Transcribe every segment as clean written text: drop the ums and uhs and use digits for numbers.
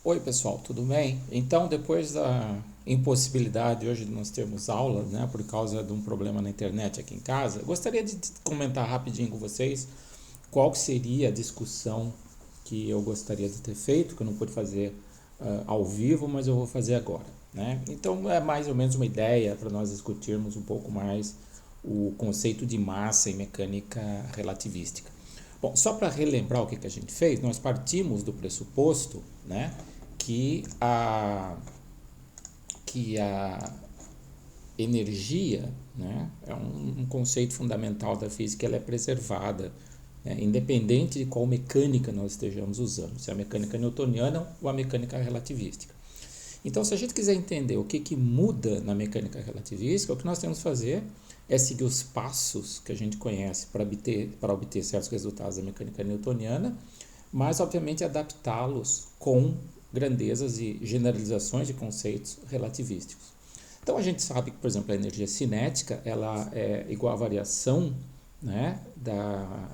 Oi pessoal, tudo bem? Então, depois da impossibilidade hoje de nós termos aula, né, por causa de um problema na internet aqui em casa, gostaria de comentar rapidinho com vocês qual que seria a discussão que eu gostaria de ter feito, que eu não pude fazer ao vivo, mas eu vou fazer agora, né? Então, é mais ou menos uma ideia para nós discutirmos um pouco mais o conceito de massa em mecânica relativística. Bom, só para relembrar o que a gente fez, nós partimos do pressuposto, né, que a energia, né, é um conceito fundamental da física, ela é preservada, né, independente de qual mecânica nós estejamos usando, se é a mecânica newtoniana ou a mecânica relativística. Então, se a gente quiser entender o que muda na mecânica relativística, o que nós temos que fazer é seguir os passos que a gente conhece para obter certos resultados da mecânica newtoniana, mas, obviamente, adaptá-los com grandezas e generalizações de conceitos relativísticos. Então, a gente sabe que, por exemplo, a energia cinética ela é igual à variação, né,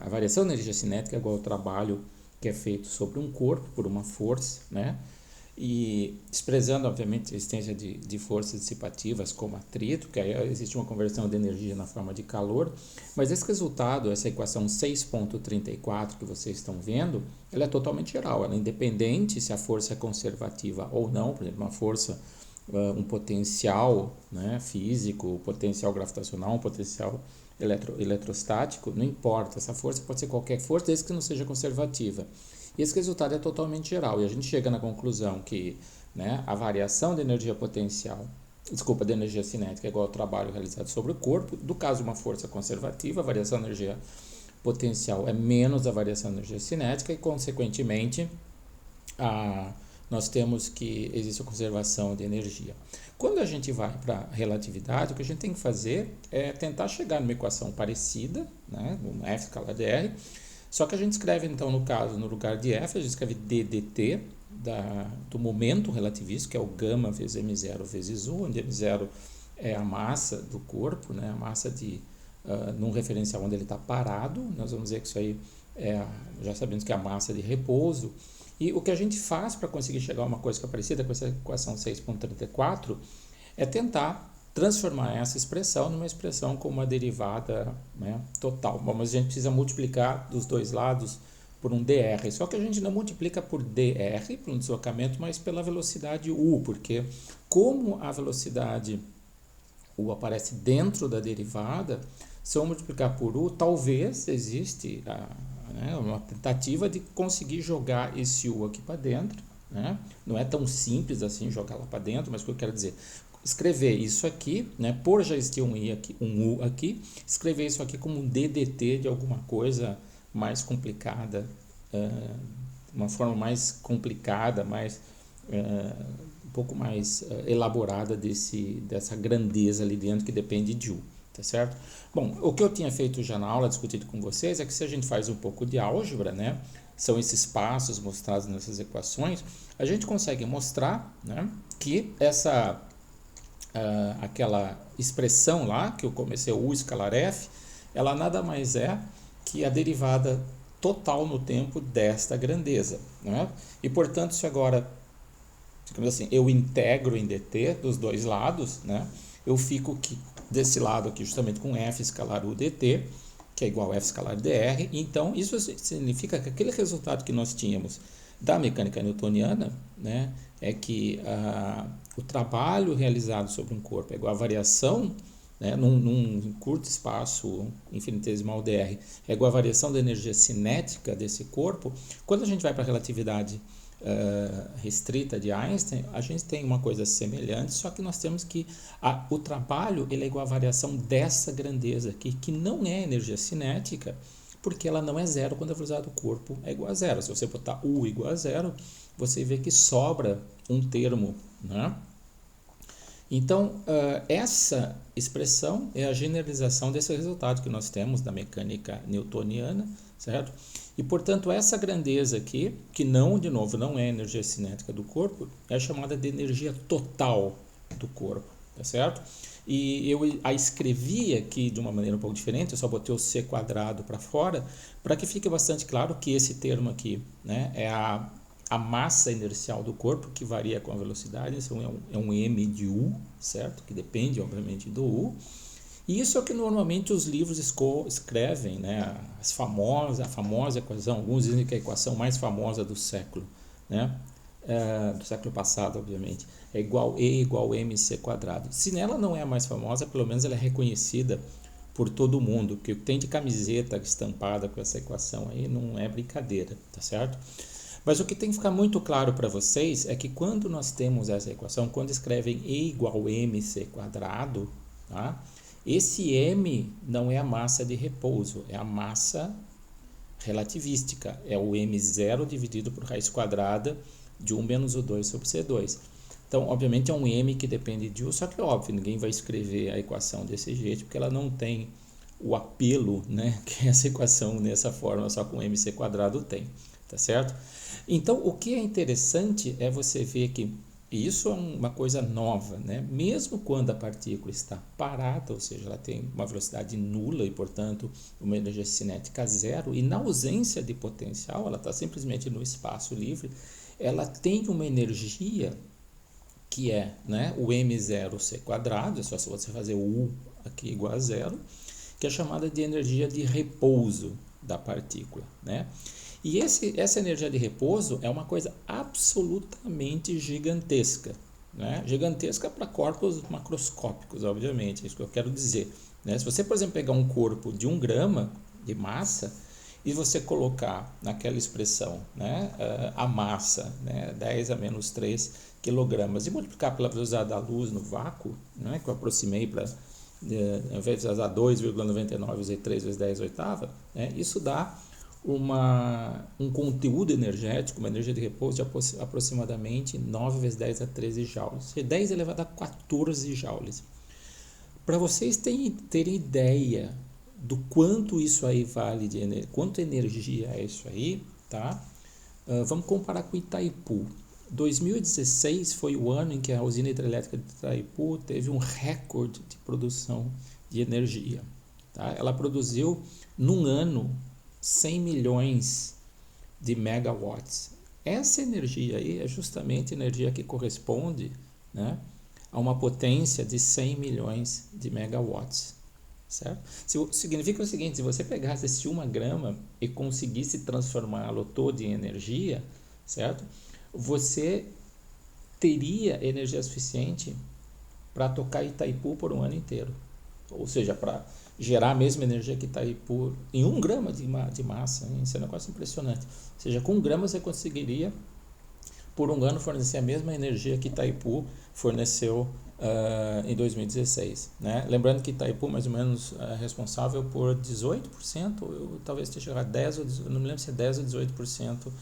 a variação da energia cinética é igual ao trabalho que é feito sobre um corpo por uma força, né, e desprezando, obviamente, a existência de forças dissipativas como atrito, que aí existe uma conversão de energia na forma de calor, mas esse resultado, essa equação 6.34 que vocês estão vendo, ela é totalmente geral, ela é independente se a força é conservativa ou não, por exemplo, uma força, um potencial, né, físico, potencial gravitacional, um potencial eletrostático, não importa, essa força pode ser qualquer força, desde que não seja conservativa. E esse resultado é totalmente geral, e a gente chega na conclusão que, né, a variação de energia potencial, de energia cinética é igual ao trabalho realizado sobre o corpo. Do caso de uma força conservativa, a variação de energia potencial é menos a variação de energia cinética e, consequentemente, nós temos que existe a conservação de energia. Quando a gente vai para a relatividade, o que a gente tem que fazer é tentar chegar numa equação parecida, né, um F escalar dr, só que a gente escreve, então, no caso, no lugar de F, a gente escreve d dt do momento relativístico, que é o gama vezes m0 vezes u, onde m0 é a massa do corpo, né, a massa num referencial onde ele está parado. Nós vamos dizer que isso aí já sabemos que é a massa de repouso. E o que a gente faz para conseguir chegar a uma coisa que é parecida com essa equação 6.34 é tentar transformar essa expressão numa expressão com uma derivada, né, total. Bom, mas a gente precisa multiplicar dos dois lados por um dr, só que a gente não multiplica por dr, por um deslocamento, mas pela velocidade u, porque como a velocidade u aparece dentro da derivada, se eu multiplicar por u, talvez existe uma tentativa de conseguir jogar esse u aqui para dentro, né? Não é tão simples assim jogar lá para dentro, mas o que eu quero dizer, escrever isso aqui, né, por já existir um u aqui, escrever isso aqui como um ddt de alguma coisa mais complicada, uma forma mais complicada, um pouco mais elaborada dessa grandeza ali dentro que depende de u, tá certo? Bom, o que eu tinha feito já na aula, discutido com vocês, é que se a gente faz um pouco de álgebra, né, são esses passos mostrados nessas equações, a gente consegue mostrar, né, que aquela expressão lá, que eu comecei u escalar f, ela nada mais é que a derivada total no tempo desta grandeza, né? E, portanto, se agora, digamos assim, eu integro em dt dos dois lados, né, eu fico desse lado aqui justamente com f escalar u dt, que é igual a f escalar dr. Então, isso significa que aquele resultado que nós tínhamos da mecânica newtoniana, né, é que o trabalho realizado sobre um corpo é igual a variação, né, num curto espaço infinitesimal dr, é igual a variação da energia cinética desse corpo. Quando a gente vai para a relatividade restrita de Einstein, a gente tem uma coisa semelhante, só que nós temos que o trabalho ele é igual à variação dessa grandeza aqui, que não é energia cinética, porque ela não é zero quando a velocidade do corpo é igual a zero. Se você botar u igual a zero, você vê que sobra um termo, né? Então, essa expressão é a generalização desse resultado que nós temos da mecânica newtoniana, certo? E, portanto, essa grandeza aqui, que não, de novo, não é energia cinética do corpo, é chamada de energia total do corpo, tá certo? E eu a escrevi aqui de uma maneira um pouco diferente, eu só botei o c quadrado para fora, para que fique bastante claro que esse termo aqui, né, é a a massa inercial do corpo, que varia com a velocidade, isso é um m de u, certo? Que depende, obviamente, do u. E isso é o que normalmente os livros escrevem, né? A famosa equação, alguns dizem que é a equação mais famosa do século, né? Do século passado, obviamente, é igual E igual mc quadrado. Se nela não é a mais famosa, pelo menos ela é reconhecida por todo mundo, porque o que tem de camiseta estampada com essa equação aí não é brincadeira, tá certo? Mas o que tem que ficar muito claro para vocês é que quando nós temos essa equação, quando escrevem E igual mc quadrado, tá? Esse m não é a massa de repouso, é a massa relativística, é o m0 dividido por raiz quadrada de 1 menos o 2 sobre C2. Então, obviamente, é um m que depende de u, só que, óbvio, ninguém vai escrever a equação desse jeito, porque ela não tem o apelo, né, que essa equação nessa forma, só com mc quadrado tem, tá certo? Então, o que é interessante é você ver que isso é uma coisa nova, né? Mesmo quando a partícula está parada, ou seja, ela tem uma velocidade nula e, portanto, uma energia cinética zero, e na ausência de potencial, ela está simplesmente no espaço livre, ela tem uma energia que é, né, o m0c quadrado, é só se você fazer o u aqui igual a zero, que é chamada de energia de repouso da partícula, né? E essa energia de repouso é uma coisa absolutamente gigantesca, né? Gigantesca para corpos macroscópicos, obviamente, é isso que eu quero dizer, né? Se você, por exemplo, pegar um corpo de 1 grama de massa e você colocar naquela expressão, né, a massa, né, 10 a menos 3 quilogramas, e multiplicar pela velocidade da luz no vácuo, né, que eu aproximei para, ao invés de usar 2,99, usei 3 vezes 10 oitava, né, isso dá um conteúdo energético, uma energia de repouso de aproximadamente 9 vezes 10 a 13 joules, 10 elevado a 14 joules. Para vocês terem ideia do quanto isso aí vale, quanto energia é isso aí, tá? Vamos comparar com Itaipu. 2016 foi o ano em que a usina hidrelétrica de Itaipu teve um recorde de produção de energia, tá? Ela produziu, num ano, 100 milhões de megawatts. Essa energia aí é justamente a energia que corresponde, né, a uma potência de 100 milhões de megawatts, certo? Significa o seguinte, se você pegasse esse 1 grama e conseguisse transformá-lo todo em energia, certo? Você teria energia suficiente para tocar Itaipu por um ano inteiro, ou seja, para gerar a mesma energia que Itaipu em 1 grama de massa, hein? Isso é um negócio impressionante. Ou seja, com 1 grama você conseguiria por um ano fornecer a mesma energia que Itaipu forneceu em 2016, né? Lembrando que Itaipu mais ou menos é responsável por 18%, talvez tenha chegado a 10, não me lembro se é 10 ou 18%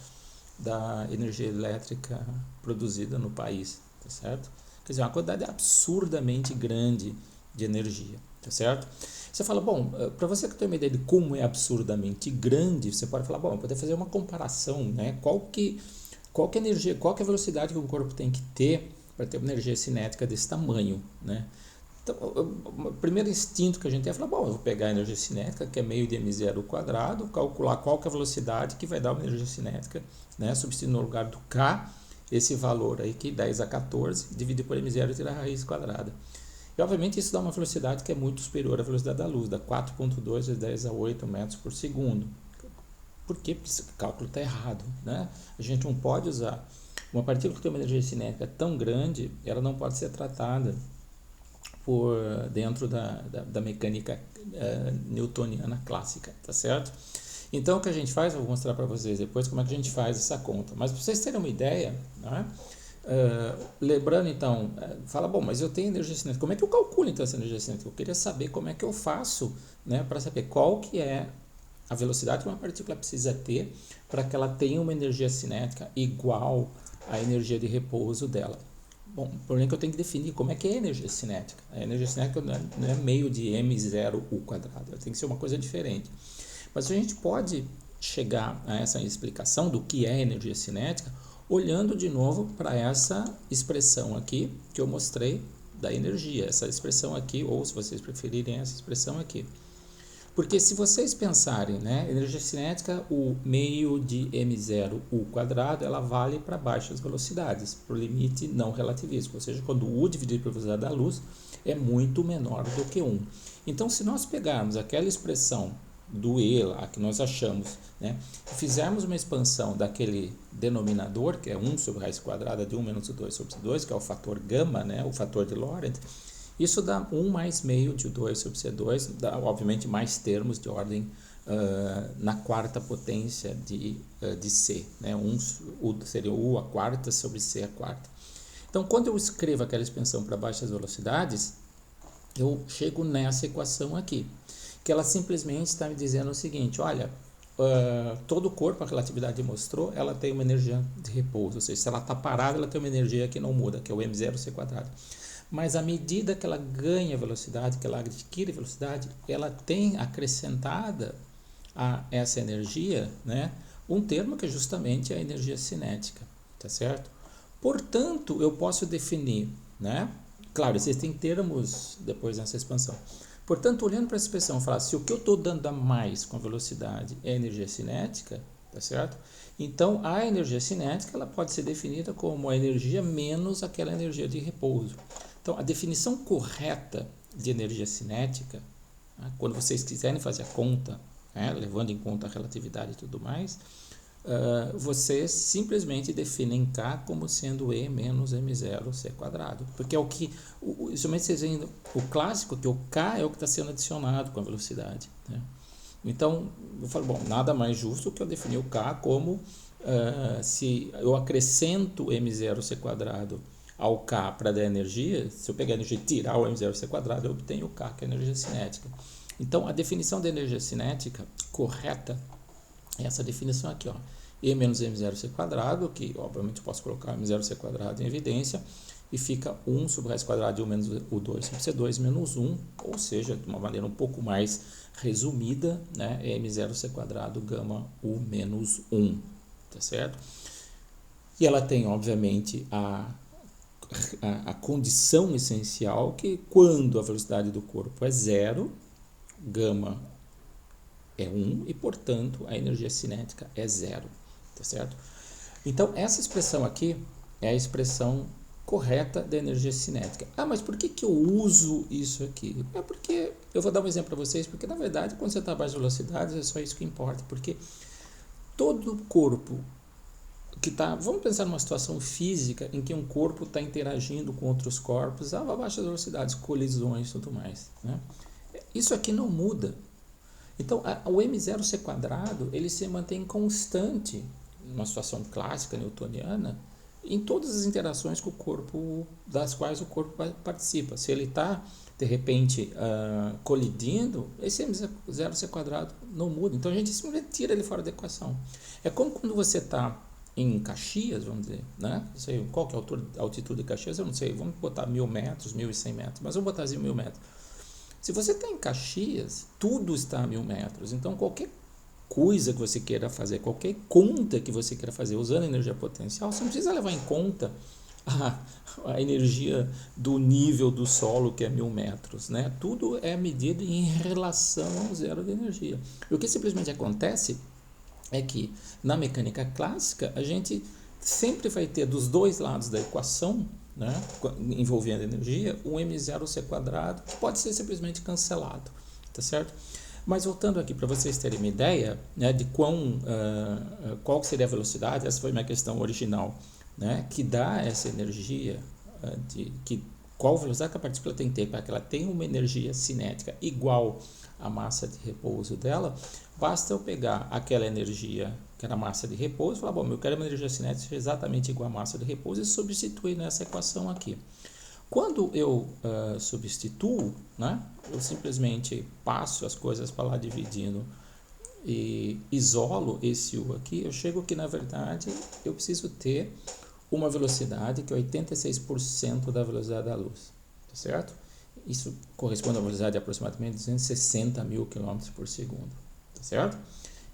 da energia elétrica produzida no país, tá certo? Quer dizer, uma quantidade absurdamente grande de energia, tá certo? Você fala, bom, para você que tem uma ideia de como é absurdamente grande, você pode falar, bom, poder fazer uma comparação, né? Qual que é a energia, qual que é a velocidade que o corpo tem que ter para ter uma energia cinética desse tamanho, né? Então, o primeiro instinto que a gente tem é falar, bom, eu vou pegar a energia cinética, que é meio de m0 ao quadrado, calcular qual que é a velocidade que vai dar uma energia cinética, né? Substituir no lugar do K, esse valor aí, que 10 a 14, dividir por m0 e tirar a raiz quadrada. E, obviamente, isso dá uma velocidade que é muito superior à velocidade da luz, dá 4,2 vezes 10 a 8 metros por segundo. Por quê? Porque esse cálculo está errado, né? A gente não pode usar uma partícula que tem uma energia cinética tão grande, ela não pode ser tratada por dentro da mecânica newtoniana clássica, tá certo? Então, o que a gente faz, eu vou mostrar para vocês depois como é que a gente faz essa conta. Mas para vocês terem uma ideia, né? Lembrando então, fala, bom, mas eu tenho energia cinética, como é que eu calculo então essa energia cinética? Eu queria saber como é que eu faço, né, para saber qual que é a velocidade que uma partícula precisa ter para que ela tenha uma energia cinética igual à energia de repouso dela. Bom, o problema é que eu tenho que definir como é que é a energia cinética. A energia cinética não é meio de m0u quadrado, ela tem que ser uma coisa diferente. Mas a gente pode chegar a essa explicação do que é energia cinética olhando de novo para essa expressão aqui que eu mostrei da energia, essa expressão aqui, ou se vocês preferirem essa expressão aqui. Porque se vocês pensarem, né, energia cinética, o meio de m0 u quadrado, ela vale para baixas velocidades, para o limite não relativístico, ou seja, quando u dividido pela velocidade da luz é muito menor do que 1. Então, se nós pegarmos aquela expressão do E lá, que nós achamos, né, e fizermos uma expansão daquele denominador, que é 1 sobre raiz quadrada de 1 menos 2 sobre 2, que é o fator gama, né, o fator de Lorentz, isso dá 1 mais meio de 2 sobre C2, dá obviamente mais termos de ordem na quarta potência de C, né, seria U a quarta sobre C a quarta. Então, quando eu escrevo aquela expansão para baixas velocidades, eu chego nessa equação aqui, que ela simplesmente está me dizendo o seguinte, olha, todo o corpo, a relatividade mostrou, ela tem uma energia de repouso, ou seja, se ela está parada, ela tem uma energia que não muda, que é o m0c². Mas à medida que ela ganha velocidade, que ela adquire velocidade, ela tem acrescentada a essa energia, né, um termo que é justamente a energia cinética, tá certo? Portanto, eu posso definir, né? Claro, existem termos depois nessa expansão. Portanto, olhando para essa expressão, falar se o que eu estou dando a mais com a velocidade é energia cinética, tá certo? Então, a energia cinética ela pode ser definida como a energia menos aquela energia de repouso. Então, a definição correta de energia cinética, né, quando vocês quiserem fazer a conta, né, levando em conta a relatividade e tudo mais, vocês simplesmente definem K como sendo E menos m0c². Porque é o que, justamente vocês veem o clássico, que o K é o que está sendo adicionado com a velocidade, né? Então, eu falo, bom, nada mais justo que eu definir o K como, se eu acrescento m0c² ao K para dar energia, se eu pegar a energia e tirar o m0c², eu obtenho o K, que é a energia cinética. Então, a definição da energia cinética correta é essa definição aqui, ó, E menos m0c², que obviamente eu posso colocar m0c² em evidência, e fica 1 sobre raiz quadrada de 1 menos u2 sobre c2 menos 1, ou seja, de uma maneira um pouco mais resumida, né, é m0c² gama u menos 1, tá certo? E ela tem, obviamente, a condição essencial que quando a velocidade do corpo é zero, gama é 1 e, portanto, a energia cinética é zero, tá certo? Então, essa expressão aqui é a expressão correta da energia cinética. Ah, mas por que eu uso isso aqui? É porque, eu vou dar um exemplo para vocês, porque na verdade, quando você está a baixas velocidades, é só isso que importa, porque todo corpo que está, vamos pensar numa situação física em que um corpo está interagindo com outros corpos a baixas velocidades, colisões e tudo mais, né? Isso aqui não muda. Então, o m0c² ele se mantém constante, numa situação clássica newtoniana, em todas as interações com o corpo, das quais o corpo participa. Se ele está, de repente, colidindo, esse m0c² não muda. Então, a gente simplesmente tira ele fora da equação. É como quando você está em Caxias, vamos dizer, né? Não sei qual que é a altitude de Caxias, eu não sei, vamos botar 1.000 metros, 1.100 metros, mas vamos botar assim 1.000 metros. Se você está em Caxias, tudo está a 1.000 metros. Então, qualquer coisa que você queira fazer, qualquer conta que você queira fazer usando energia potencial, você não precisa levar em conta a energia do nível do solo, que é 1.000 metros, né? Tudo é medido em relação ao zero de energia. O que simplesmente acontece é que, na mecânica clássica, a gente sempre vai ter dos dois lados da equação, né, envolvendo energia, um m0c² que pode ser simplesmente cancelado, tá certo? Mas voltando aqui para vocês terem uma ideia, né, de qual seria a velocidade, essa foi minha questão original, né, que dá essa energia, qual velocidade que a partícula tem que ter para que ela tenha uma energia cinética igual à massa de repouso dela, basta eu pegar aquela energia que era a massa de repouso e falar, bom, eu quero uma energia cinética exatamente igual à massa de repouso e substituir nessa equação aqui. Quando eu substituo, né, eu simplesmente passo as coisas para lá dividindo e isolo esse U aqui, eu chego que, na verdade, eu preciso ter uma velocidade que é 86% da velocidade da luz, tá certo? Isso corresponde a uma velocidade de aproximadamente 260 mil km por segundo, tá certo?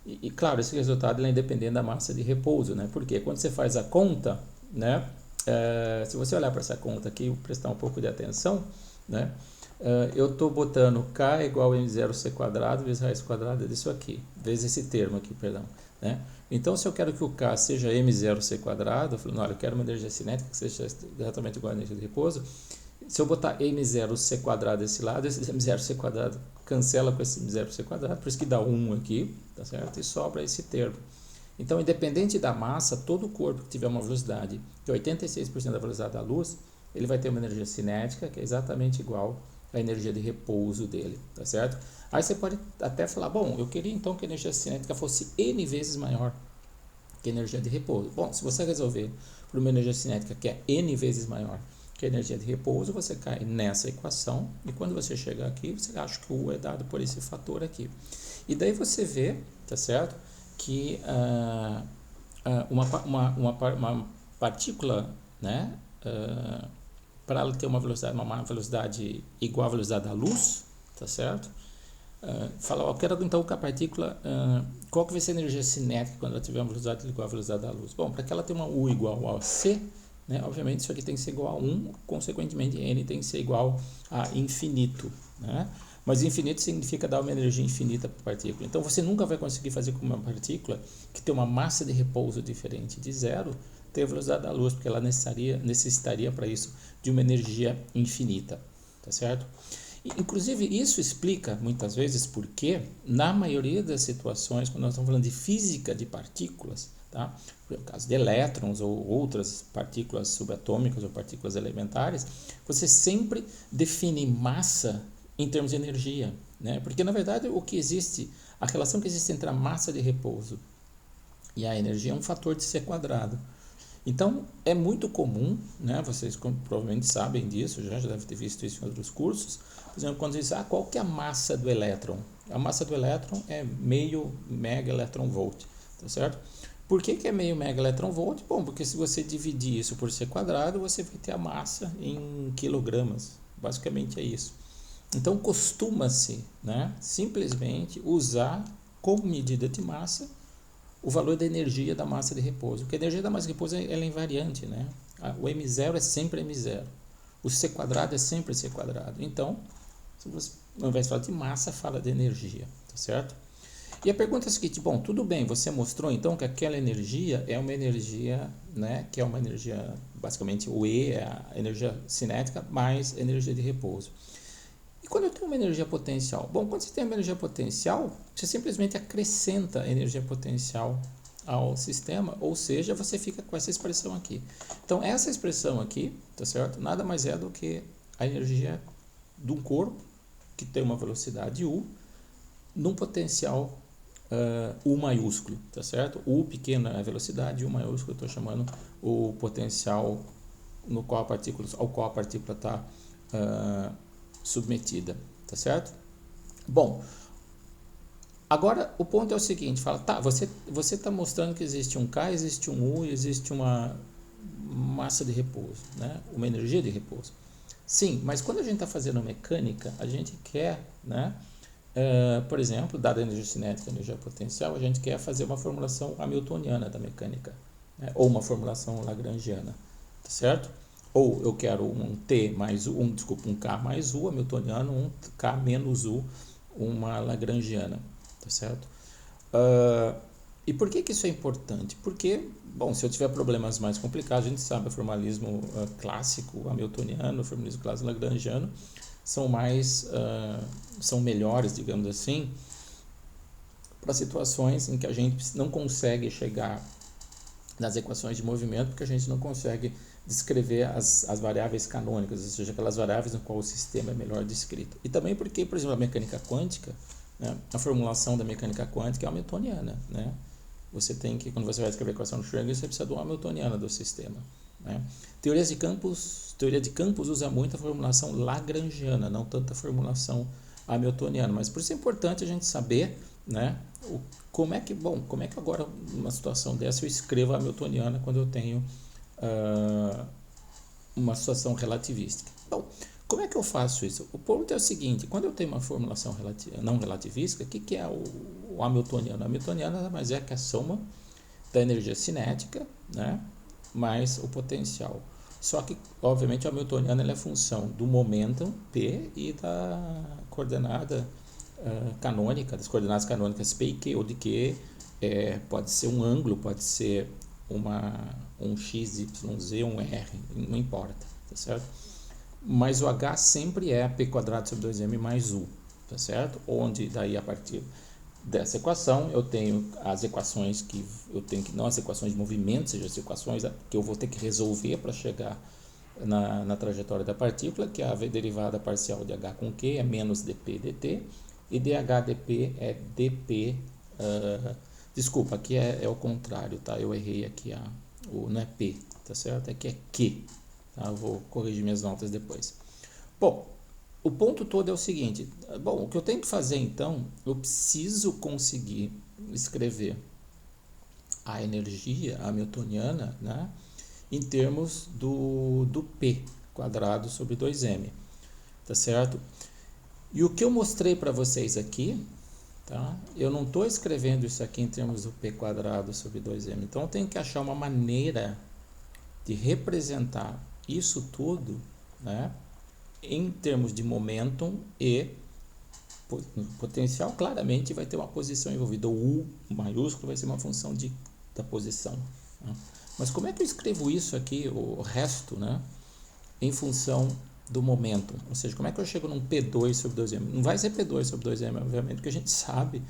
E claro, esse resultado é independente da massa de repouso, né? Porque quando você faz a conta, né? Se você olhar para essa conta aqui e prestar um pouco de atenção, né? Eu estou botando K igual a M0C² vezes raiz quadrada disso aqui, vezes esse termo aqui, perdão. Né? Então, se eu quero que o K seja M0C², eu falo, não, eu quero uma energia cinética que seja exatamente igual à energia de repouso. Se eu botar M0C² desse lado, esse M0C² cancela com esse M0C², por isso que dá 1 aqui, tá certo? E sobra esse termo. Então, independente da massa, todo corpo que tiver uma velocidade de 86% da velocidade da luz, ele vai ter uma energia cinética que é exatamente igual à energia de repouso dele, tá certo? Aí você pode até falar, bom, eu queria então que a energia cinética fosse N vezes maior que a energia de repouso. Bom, se você resolver por uma energia cinética que é N vezes maior que a energia de repouso, você cai nessa equação e quando você chegar aqui, você acha que o U é dado por esse fator aqui. E daí você vê, tá certo, que uma partícula, né, para ela ter uma velocidade igual à velocidade da luz, tá certo? Fala, eu quero então que a partícula, qual que vai ser a energia cinética quando ela tiver uma velocidade igual à velocidade da luz? Bom, para que ela tenha uma U igual a C, né, obviamente isso aqui tem que ser igual a 1, consequentemente N tem que ser igual a infinito, né? Mas infinito significa dar uma energia infinita para a partícula. Então você nunca vai conseguir fazer com uma partícula que tem uma massa de repouso diferente de zero ter a velocidade da luz, porque ela necessitaria para isso de uma energia infinita, tá certo? Inclusive, isso explica muitas vezes porque, na maioria das situações, quando nós estamos falando de física de partículas, tá? Por caso de elétrons ou outras partículas subatômicas ou partículas elementares, você sempre define massa em termos de energia, né? Porque, na verdade, o que existe, a relação que existe entre a massa de repouso e a energia é um fator de C². Então, é muito comum, né, vocês provavelmente sabem disso, já devem ter visto isso em outros cursos, por exemplo, quando diz, qual que é a massa do elétron? A massa do elétron é meio mega elétron volt, tá certo? Por que é meio mega elétron volt? Bom, porque se você dividir isso por C², você vai ter a massa em quilogramas, basicamente é isso. Então, costuma-se, né, simplesmente usar como medida de massa o valor da energia da massa de repouso. Porque a energia da massa de repouso ela é invariante, né? O M0 é sempre M0. O C² é sempre C². Então, se você, ao invés de falar de massa, fala de energia, tá certo? E a pergunta é a seguinte, bom, tudo bem, você mostrou então que aquela energia é uma energia, né, que é uma energia, basicamente o E é a energia cinética mais energia de repouso. E quando eu tenho uma energia potencial? Bom, quando você tem uma energia potencial, você simplesmente acrescenta energia potencial ao sistema, ou seja, você fica com essa expressão aqui. Então, essa expressão aqui, tá certo? Nada mais é do que a energia de um corpo que tem uma velocidade U num potencial U maiúsculo, tá certo? U pequeno é a velocidade, U maiúsculo eu estou chamando o potencial no qual ao qual a partícula está submetida, tá certo? Bom, agora o ponto é o seguinte, fala, tá, você está mostrando que existe um K, existe um U, existe uma massa de repouso, né? Uma energia de repouso. Sim, mas quando a gente está fazendo mecânica, a gente quer, né? Por exemplo, dada a energia cinética e a energia potencial, a gente quer fazer uma formulação hamiltoniana da mecânica, né? Ou uma formulação lagrangiana, tá certo? Ou eu quero um T mais U, um K mais U hamiltoniano, um K menos U, uma lagrangiana, tá certo? E por que isso é importante? Porque, bom, se eu tiver problemas mais complicados, a gente sabe, o formalismo clássico hamiltoniano, o formalismo clássico lagrangiano, são melhores, digamos assim, para situações em que a gente não consegue chegar nas equações de movimento, porque a gente não consegue descrever as variáveis canônicas, ou seja, aquelas variáveis no qual o sistema é melhor descrito. E também porque, por exemplo, a mecânica quântica, né, a formulação da mecânica quântica é hamiltoniana, né? Você tem que, quando você vai escrever a equação de Schrödinger, você precisa de uma hamiltoniana do sistema, né? Teoria de campos usa muito a formulação lagrangiana, não tanto a formulação hamiltoniana, mas por isso é importante a gente saber, né, como é que agora, numa situação dessa, eu escrevo a hamiltoniana quando eu tenho uma situação relativística. Bom, como é que eu faço isso? O ponto é o seguinte, quando eu tenho uma formulação não relativística, o que é o hamiltoniano? O hamiltoniano nada mais é que a soma da energia cinética, né, mais o potencial. Só que, obviamente, a hamiltoniana ela é função do momentum P e da coordenada canônica, das coordenadas canônicas P e Q, ou de Q pode ser um ângulo, pode ser um x, y, z, um r, não importa, tá certo? Mas o h sempre é p quadrado sobre 2m mais u, tá certo? Onde daí a partir dessa equação eu tenho as equações que eu tenho que, não as equações de movimento, seja as equações que eu vou ter que resolver para chegar na trajetória da partícula, que é a derivada parcial de h com q é menos dp dt, e dh dp é dp, desculpa, aqui é o contrário, tá? Eu errei aqui, não é p, tá certo? Aqui é q, tá? Eu vou corrigir minhas notas depois. Bom, o ponto todo é o seguinte, bom, o que eu tenho que fazer então, eu preciso conseguir escrever a energia hamiltoniana, né, em termos do P quadrado sobre 2m, tá certo? E o que eu mostrei para vocês aqui, tá? Eu não estou escrevendo isso aqui em termos do P quadrado sobre 2m, então eu tenho que achar uma maneira de representar isso tudo, né, em termos de momentum e potencial. Claramente vai ter uma posição envolvida, o U maiúsculo vai ser uma função da posição, né? Mas como é que eu escrevo isso aqui, o resto, né, em função do momentum? Ou seja, como é que eu chego num P2 sobre 2m? Não vai ser P2 sobre 2m, obviamente, porque a gente sabe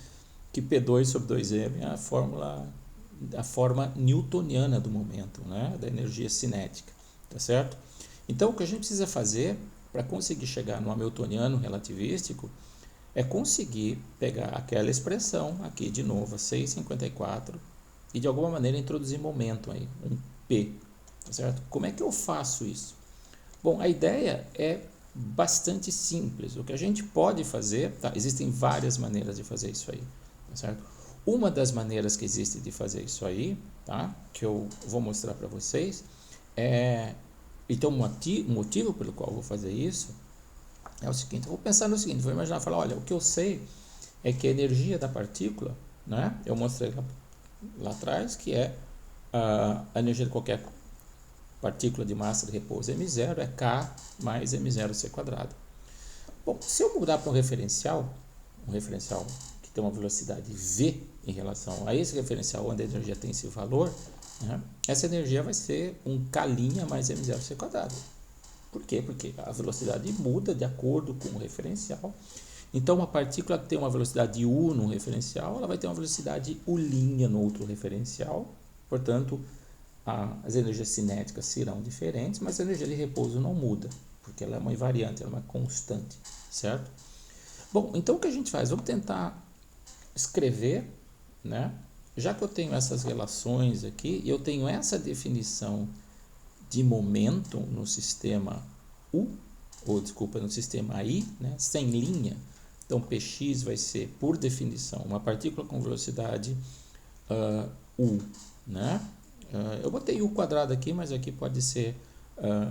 que P2 sobre 2m é a forma newtoniana do momento, né, da energia cinética, tá certo? Então, o que a gente precisa fazer para conseguir chegar no hamiltoniano relativístico é conseguir pegar aquela expressão aqui de novo, 6,54, e de alguma maneira introduzir momento aí, um P, tá certo? Como é que eu faço isso? Bom, a ideia é bastante simples. O que a gente pode fazer, tá? Existem várias maneiras de fazer isso aí, tá certo? Uma das maneiras que existe de fazer isso aí, tá? Que eu vou mostrar para vocês, então o motivo pelo qual eu vou fazer isso é o seguinte: eu vou pensar no seguinte, vou imaginar, falar, olha, o que eu sei é que a energia da partícula, né, eu mostrei lá atrás, que é a energia de qualquer partícula de massa de repouso m0 é k mais m0c quadrado. Bom, se eu mudar para um referencial que tem uma velocidade v em relação a esse referencial onde a energia tem esse valor, né, essa energia vai ser um k' mais m0c quadrado. Por quê? Porque a velocidade muda de acordo com o referencial. Então, uma partícula que tem uma velocidade u no referencial, ela vai ter uma velocidade u' no outro referencial. Portanto, as energias cinéticas serão diferentes, mas a energia de repouso não muda, porque ela é uma invariante, ela é uma constante, certo? Bom, então o que a gente faz? Vamos tentar escrever, né? Já que eu tenho essas relações aqui, eu tenho essa definição de momento no sistema U, no sistema I, né, sem linha. Então, Px vai ser, por definição, uma partícula com velocidade U, né? Eu botei U quadrado aqui, mas aqui pode ser,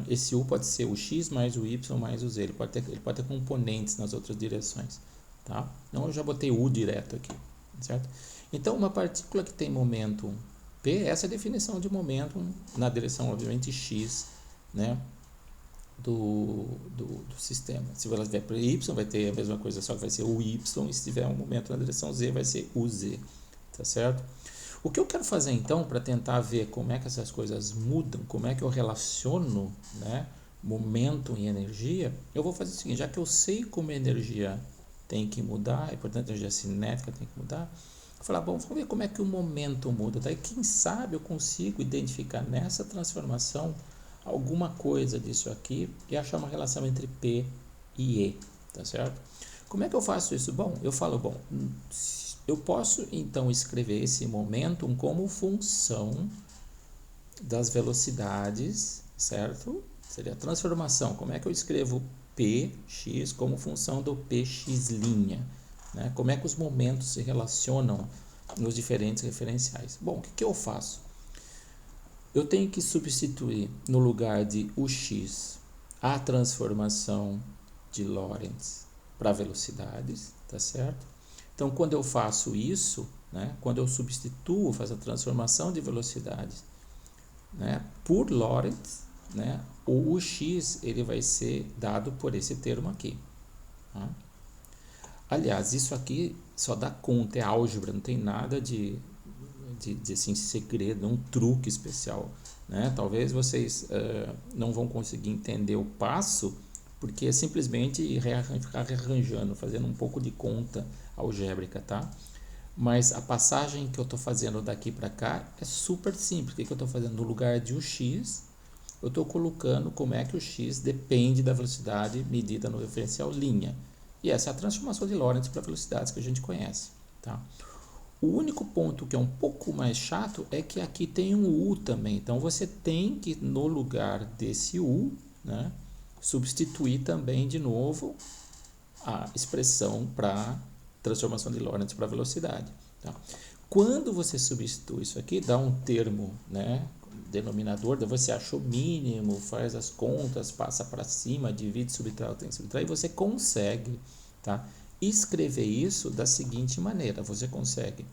esse U pode ser o x mais o y mais o z, ele pode ter componentes nas outras direções, tá? Então, eu já botei U direto aqui, certo? Então, uma partícula que tem momento P, essa é a definição de momento na direção, obviamente, x, né, do sistema. Se ela tiver para y, vai ter a mesma coisa, só que vai ser o y, e se tiver um momento na direção z, vai ser o z, tá certo? O que eu quero fazer, então, para tentar ver como é que essas coisas mudam, como é que eu relaciono, né, momento e energia, eu vou fazer o seguinte: já que eu sei como a energia tem que mudar, e portanto a energia cinética tem que mudar, falar, bom, vamos ver como é que o momento muda. Daí, quem sabe eu consigo identificar nessa transformação alguma coisa disso aqui e achar uma relação entre P e E, tá certo? Como é que eu faço isso? Bom, eu falo, bom, eu posso então escrever esse momentum como função das velocidades, certo? Seria a transformação. Como é que eu escrevo Px como função do Px', né? Como é que os momentos se relacionam nos diferentes referenciais? Bom, o que eu faço? Eu tenho que substituir no lugar de Ux a transformação de Lorentz para velocidades, tá certo? Então, quando eu faço isso, né, quando eu substituo, faço a transformação de velocidades, né, por Lorentz, né, o UX ele vai ser dado por esse termo aqui. Tá? Aliás, isso aqui só dá conta, é álgebra, não tem nada de assim, segredo, um truque especial. Né? Talvez vocês não vão conseguir entender o passo, porque é simplesmente ficar rearranjando, fazendo um pouco de conta algébrica, tá? Mas a passagem que eu estou fazendo daqui para cá é super simples. O que eu estou fazendo? No lugar de x, eu estou colocando como é que o x depende da velocidade medida no referencial linha. E essa é a transformação de Lorentz para velocidades que a gente conhece. Tá? O único ponto que é um pouco mais chato é que aqui tem um u também. Então você tem que, no lugar desse u, né, substituir também de novo a expressão para transformação de Lorentz para velocidade. Tá? Quando você substitui isso aqui, dá um termo, né, denominador, daí você acha o mínimo, faz as contas, passa para cima, divide, subtrai, tem que subtrair, e você consegue, tá, escrever isso da seguinte maneira. Você consegue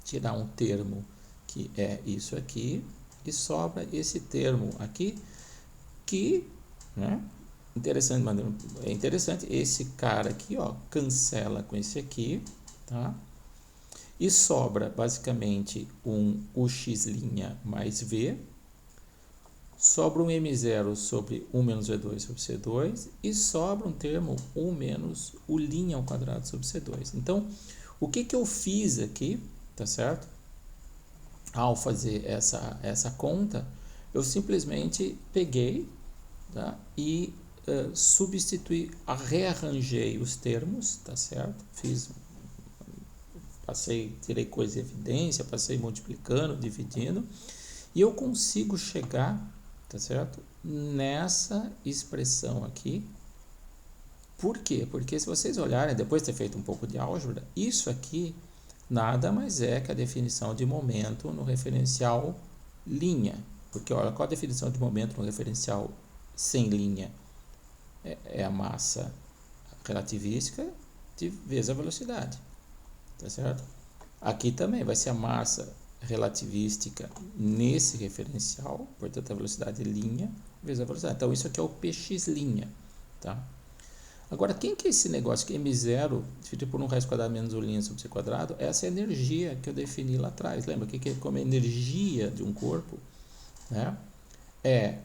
tirar um termo que é isso aqui e sobra esse termo aqui que, né, interessante, é interessante, esse cara aqui, ó, cancela com esse aqui, tá? E sobra basicamente um UX' mais V, sobra um M0 sobre 1 menos V2 sobre C2 e sobra um termo 1 menos U' ao quadrado sobre C2. Então, o que eu fiz aqui, tá certo? Ao fazer essa conta, eu simplesmente peguei, tá? E substituí, rearranjei os termos, tá certo? Tirei coisa de evidência, passei multiplicando, dividindo, e eu consigo chegar, tá certo? Nessa expressão aqui. Por quê? Porque se vocês olharem, depois de ter feito um pouco de álgebra, isso aqui nada mais é que a definição de momento no referencial linha. Porque olha, qual a definição de momento no referencial sem linha? É a massa relativística vezes a velocidade, tá certo? Aqui também vai ser a massa relativística nesse referencial, portanto a velocidade linha vezes a velocidade. Então isso aqui é o px linha, tá? Agora, quem que é esse negócio que m0 dividido por 1 raiz quadrada menos u' sobre c quadrado? Essa é a energia que eu defini lá atrás. Lembra que como a energia de um corpo, né, é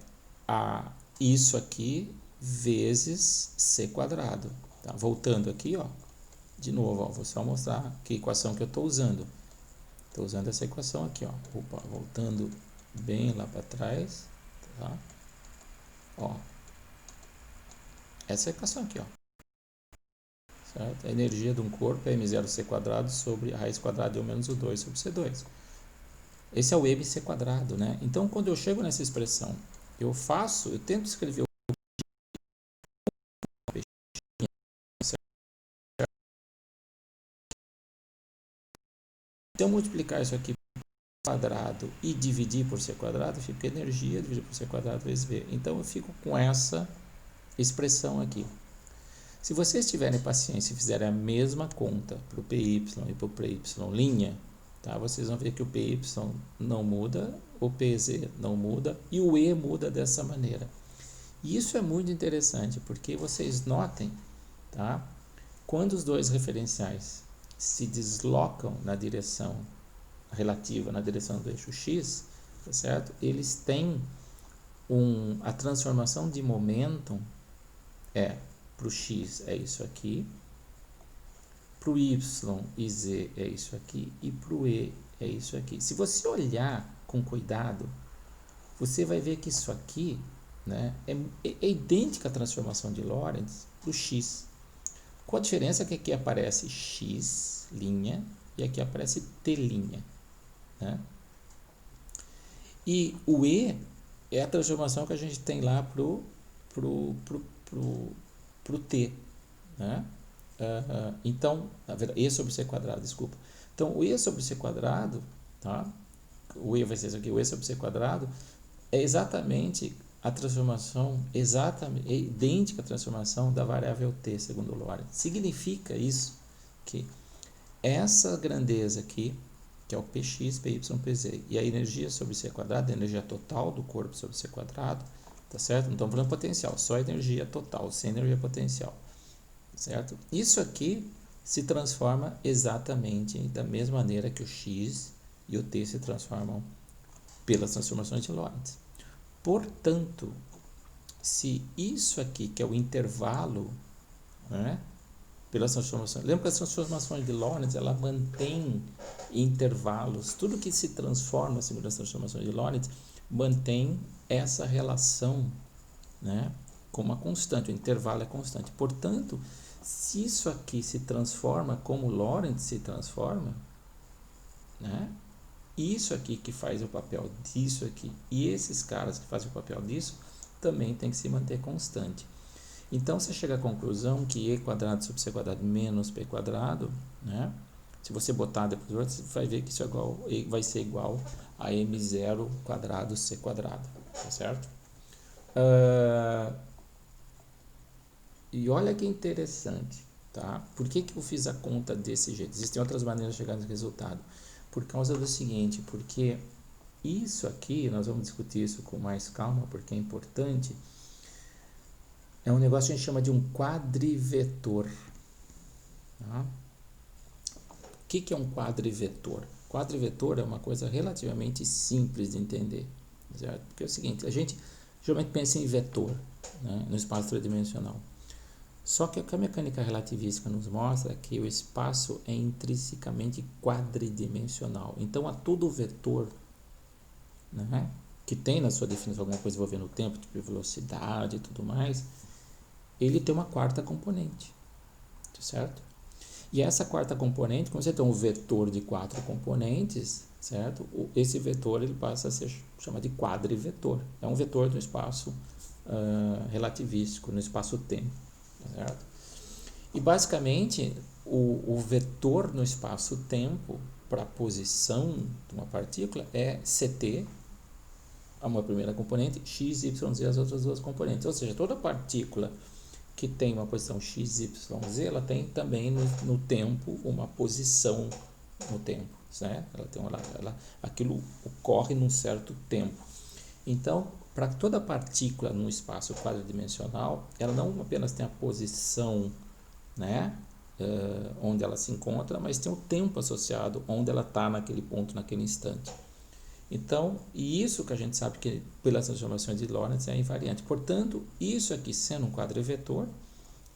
isso aqui vezes c quadrado. Tá? Voltando aqui, ó, de novo, ó, vou só mostrar que equação que eu estou usando. Estou usando essa equação aqui, ó. Opa, voltando bem lá para trás, tá? Ó, essa equação aqui, ó. Certo? A energia de um corpo é m0c quadrado sobre a raiz quadrada de 1 menos u2 sobre c2. Esse é o mc quadrado, né? Então, quando eu chego nessa expressão, eu tento escrever o então multiplicar isso aqui por quadrado e dividir por c quadrado, fica energia dividido por c quadrado vezes v. Então, eu fico com essa expressão aqui. Se vocês tiverem paciência e fizerem a mesma conta para o PY e para o PY', tá? Vocês vão ver que o PY não muda, o PZ não muda e o E muda dessa maneira. E isso é muito interessante, porque vocês notem, tá? Quando os dois referenciais se deslocam na direção relativa, na direção do eixo x, tá certo? Eles têm a transformação de momentum para o x é isso aqui, para o y e z é isso aqui e para o e é isso aqui. Se você olhar com cuidado, você vai ver que isso aqui, né, é idêntica à transformação de Lorentz para o x. Com a diferença que aqui aparece x' e aqui aparece t'. Né? E o e é a transformação que a gente tem lá pro t, né? Então, na verdade, e sobre c quadrado, desculpa. Então, o e sobre c quadrado, tá? O e vai ser isso aqui, o e sobre c quadrado é exatamente a transformação, é idêntica à transformação da variável t, segundo Lorentz. Significa isso que essa grandeza aqui, que é o px, py, pz, e a energia sobre c quadrado, a energia total do corpo sobre c quadrado, tá certo? Não estamos falando potencial, só energia total, sem energia potencial, certo? Isso aqui se transforma exatamente da mesma maneira que o X e o T se transformam pelas transformações de Lorentz. Portanto, se isso aqui, que é o intervalo, né, pelas transformações, lembra que as transformações de Lorentz, ela mantém intervalos, tudo que se transforma segundo as transformações de Lorentz mantém essa relação, né, com uma constante, o intervalo é constante. Portanto, se isso aqui se transforma como Lorentz se transforma, né, isso aqui que faz o papel disso aqui e esses caras que fazem o papel disso também tem que se manter constante. Então você chega à conclusão que e quadrado sobre c quadrado menos p quadrado, né? Se você botar depois do outro, você vai ver que isso é igual, vai ser igual a m0 quadrado c quadrado, tá certo? E olha que interessante, tá? Por que eu fiz a conta desse jeito? Existem outras maneiras de chegar nesse resultado. Por causa do seguinte, porque isso aqui, nós vamos discutir isso com mais calma, porque é importante, é um negócio que a gente chama de um quadrivetor. Tá? O que é um quadrivetor? Quadrivetor é uma coisa relativamente simples de entender, certo? Porque é o seguinte, a gente geralmente pensa em vetor, né, no espaço tridimensional. Só que o que a mecânica relativística nos mostra é que o espaço é intrinsecamente quadridimensional. Então, a todo vetor, né, que tem na sua definição alguma coisa envolvendo o tempo, tipo velocidade e tudo mais, ele tem uma quarta componente, certo? E essa quarta componente, como você tem um vetor de 4 componentes, certo? Esse vetor ele passa a ser chamado de quadrivetor. É um vetor no espaço relativístico, no espaço-tempo, certo? E basicamente o vetor no espaço-tempo para a posição de uma partícula é ct, uma primeira componente, x, y, z, as outras duas componentes. Ou seja, toda partícula que tem uma posição x, y, z, ela tem também no tempo uma posição no tempo, né? Aquilo ocorre num certo tempo. Então, para toda partícula num espaço quadridimensional, ela não apenas tem a posição, né, onde ela se encontra, mas tem o tempo associado onde ela está naquele ponto, naquele instante. Então, e isso que a gente sabe que pelas transformações de Lorentz é invariante. Portanto, isso aqui sendo um quadrivetor,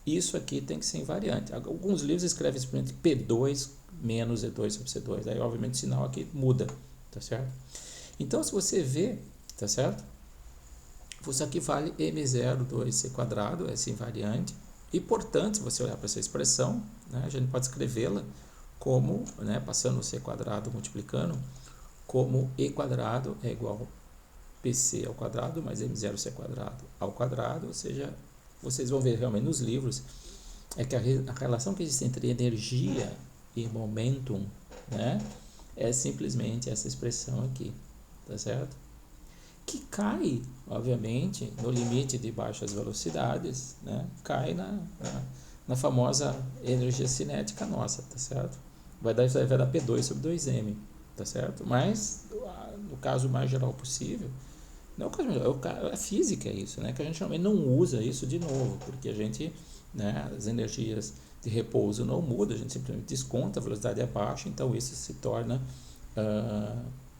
isso aqui tem que ser invariante. Alguns livros escrevem simplesmente P2 menos E2 sobre C2. Aí, obviamente, o sinal aqui muda, tá certo? Então, se você vê, tá certo? Isso aqui vale M0, 2C quadrado, essa invariante. E, portanto, se você olhar para essa expressão, né, a gente pode escrevê-la como, né, passando o C quadrado, multiplicando, como e quadrado é igual a pc ao quadrado mais m0c quadrado ao quadrado, ou seja, vocês vão ver realmente nos livros, é que a relação que existe entre energia e momentum, né, é simplesmente essa expressão aqui, tá certo? Que cai, obviamente, no limite de baixas velocidades, né, cai na famosa energia cinética nossa, tá certo? Vai dar P2 sobre 2m. Tá certo? Mas, no caso mais geral possível, não é o caso melhor, a física é isso, né? Que a gente realmente não usa isso de novo, porque a gente, né, as energias de repouso não mudam, a gente simplesmente desconta, a velocidade é baixa, então isso se torna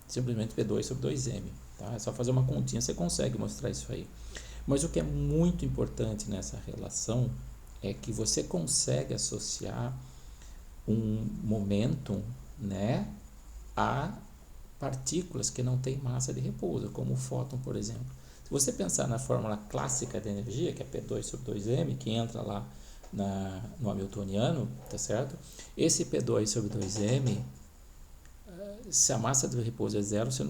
simplesmente P2 sobre 2m. Tá? É só fazer uma continha, você consegue mostrar isso aí. Mas o que é muito importante nessa relação é que você consegue associar um momentum, né, a partículas que não têm massa de repouso, como o fóton, por exemplo. Se você pensar na fórmula clássica de energia, que é P2 sobre 2m, que entra lá no Hamiltoniano, tá certo? Esse P2 sobre 2m, se a massa de repouso é zero, você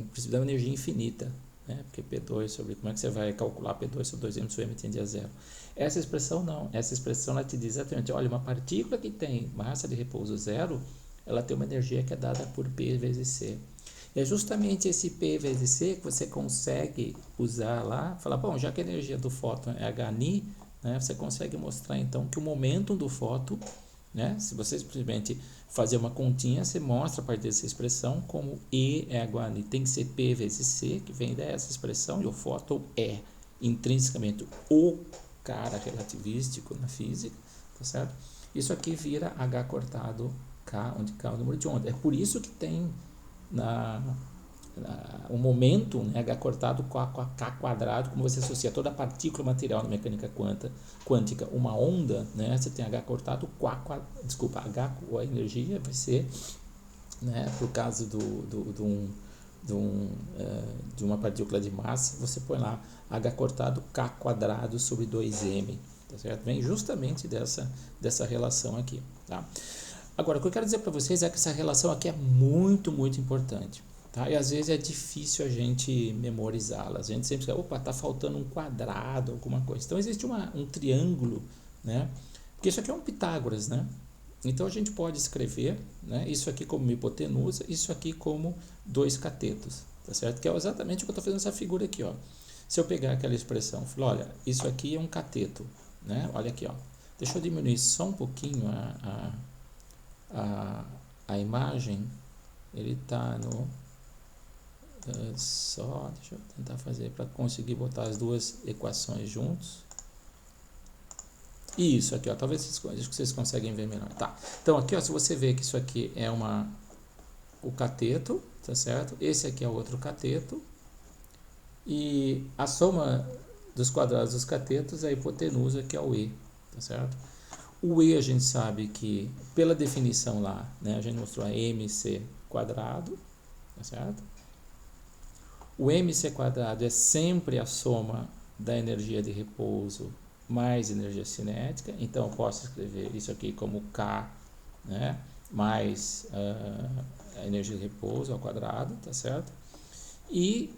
precisa de uma energia infinita, né? Porque P2 sobre... Como é que você vai calcular P2 sobre 2m se o m tende a zero? Essa expressão não. Essa expressão ela te diz exatamente, olha, uma partícula que tem massa de repouso zero, ela tem uma energia que é dada por P vezes C. E é justamente esse P vezes C que você consegue usar lá, falar, bom, já que a energia do fóton é hν, né, você consegue mostrar então que o momento do fóton, né, se você simplesmente fazer uma continha, você mostra a partir dessa expressão como E é igual a hν, tem que ser P vezes C, que vem dessa expressão, e o fóton é intrinsecamente o cara relativístico na física, tá certo? Isso aqui vira H cortado K, onde K é o número de onda. É por isso que tem o momento, né, H cortado com a K quadrado, como você associa toda a partícula material na mecânica quântica, uma onda, né, você tem H cortado com H, a energia vai ser, né, por causa de uma partícula de massa, você põe lá H cortado K quadrado sobre 2m, tá certo? Vem justamente dessa relação aqui, tá? Agora, o que eu quero dizer para vocês é que essa relação aqui é muito, muito importante, tá? E às vezes é difícil a gente memorizá-la. A gente sempre fica, opa, tá faltando um quadrado, alguma coisa. Então existe um triângulo, né? Porque isso aqui é um Pitágoras, né? Então a gente pode escrever, né, isso aqui como uma hipotenusa, isso aqui como dois catetos, tá certo? Que é exatamente o que eu estou fazendo nessa figura aqui, ó. Se eu pegar aquela expressão, falar, olha, isso aqui é um cateto, né? Olha aqui, ó. Deixa eu diminuir só um pouquinho a imagem. Ele está no só, deixa eu tentar fazer para conseguir botar as duas equações juntos. Isso aqui, ó, talvez vocês conseguem ver melhor. Tá. Então aqui, ó, se você vê que isso aqui é o cateto, tá certo? Esse aqui é o outro cateto. E a soma dos quadrados dos catetos é a hipotenusa, que é o E, tá certo? O E a gente sabe que, pela definição lá, né, a gente mostrou a mc quadrado, tá certo? O mc quadrado é sempre a soma da energia de repouso mais energia cinética, então eu posso escrever isso aqui como K, né, mais a energia de repouso ao quadrado, tá certo? E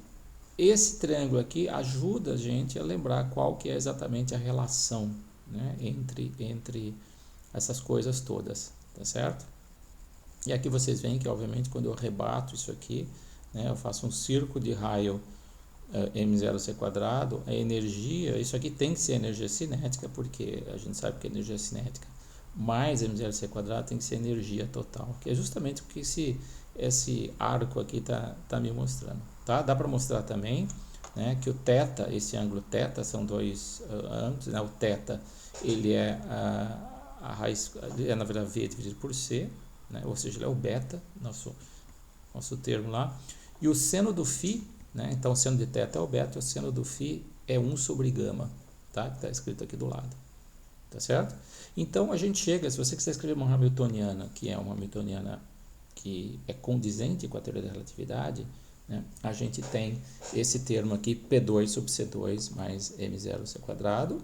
esse triângulo aqui ajuda a gente a lembrar qual que é exatamente a relação, né, entre essas coisas todas, tá certo? E aqui vocês veem que, obviamente, quando eu rebato isso aqui, né, eu faço um círculo de raio m0c quadrado, a energia, isso aqui tem que ser energia cinética, porque a gente sabe que a energia cinética mais m0c quadrado tem que ser energia total, que é justamente o que esse arco aqui tá me mostrando, tá? Dá para mostrar também, né, que o θ, esse ângulo θ, são dois ângulos, né? O θ, ele é a raiz, na verdade v dividido por c, né? Ou seja, ele é o beta, nosso termo lá, e o seno do φ, né? Então o seno de θ é o beta, o seno do φ é 1 sobre gama, tá? Que está escrito aqui do lado, tá certo? Então a gente chega, se você quiser escrever uma Hamiltoniana, que é uma Hamiltoniana que é condizente com a teoria da relatividade, né, a gente tem esse termo aqui, P2 sobre C2 mais M0C quadrado,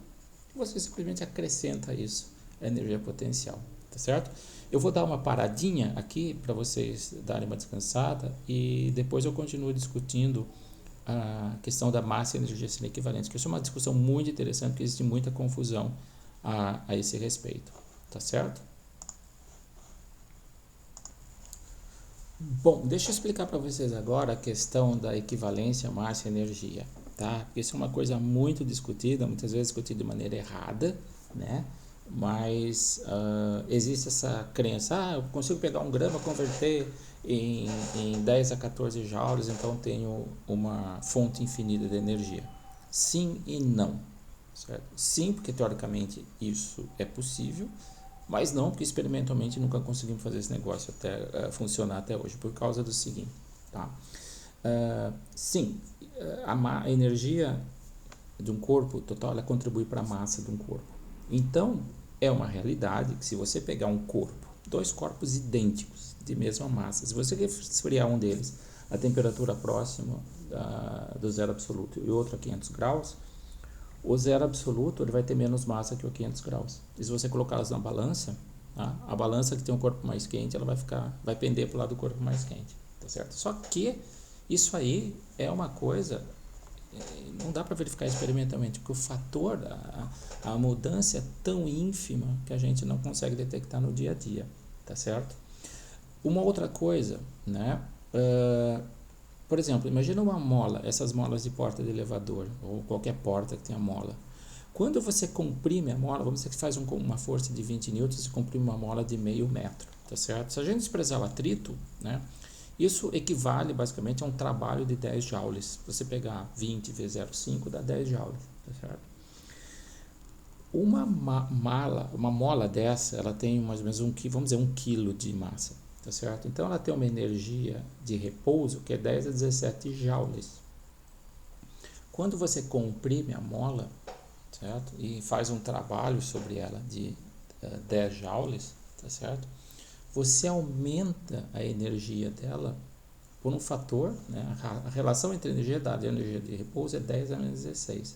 e você simplesmente acrescenta isso, a energia potencial, tá certo? Eu vou dar uma paradinha aqui para vocês darem uma descansada e depois eu continuo discutindo a questão da massa e energia cinética equivalentes, que isso é uma discussão muito interessante, porque existe muita confusão a esse respeito, tá certo? Bom, deixa eu explicar para vocês agora a questão da equivalência massa e energia, tá? Porque isso é uma coisa muito discutida, muitas vezes discutida de maneira errada, né? Mas existe essa crença, eu consigo pegar um grama, converter em 10 a 14 joules, então tenho uma fonte infinita de energia. Sim e não, certo? Sim, porque teoricamente isso é possível, mas não, porque experimentalmente nunca conseguimos fazer esse negócio funcionar até hoje, por causa do seguinte, tá? Sim, a energia de um corpo total, ela contribui para a massa de um corpo. Então, é uma realidade que se você pegar um corpo, dois corpos idênticos, de mesma massa, se você resfriar um deles a temperatura próxima do zero absoluto e outro a 500 graus, o zero absoluto ele vai ter menos massa que o 500 graus. E se você colocá-las na balança, tá? A balança que tem um corpo mais quente, ela vai pender para o lado do corpo mais quente, tá certo? Só que isso aí é uma coisa, não dá para verificar experimentalmente, porque o fator, a mudança é tão ínfima que a gente não consegue detectar no dia a dia, tá certo? Uma outra coisa, né? Por exemplo, imagina uma mola, essas molas de porta de elevador, ou qualquer porta que tenha mola. Quando você comprime a mola, vamos dizer que faz uma força de 20 newtons e comprime uma mola de meio metro, tá certo? Se a gente desprezar o atrito, né, Isso equivale basicamente a um trabalho de 10 joules. Se você pegar 20 vezes 0,5 dá 10 joules, tá certo? Uma mola dessa, ela tem mais ou menos vamos dizer, 1 quilo de massa, tá certo? Então ela tem uma energia de repouso que é 10 a 17 joules. Quando você comprime a mola, certo? E faz um trabalho sobre ela de 10 joules, tá certo? Você aumenta a energia dela por um fator, né? A relação entre a energia dada e a energia de repouso é 10 a menos 16.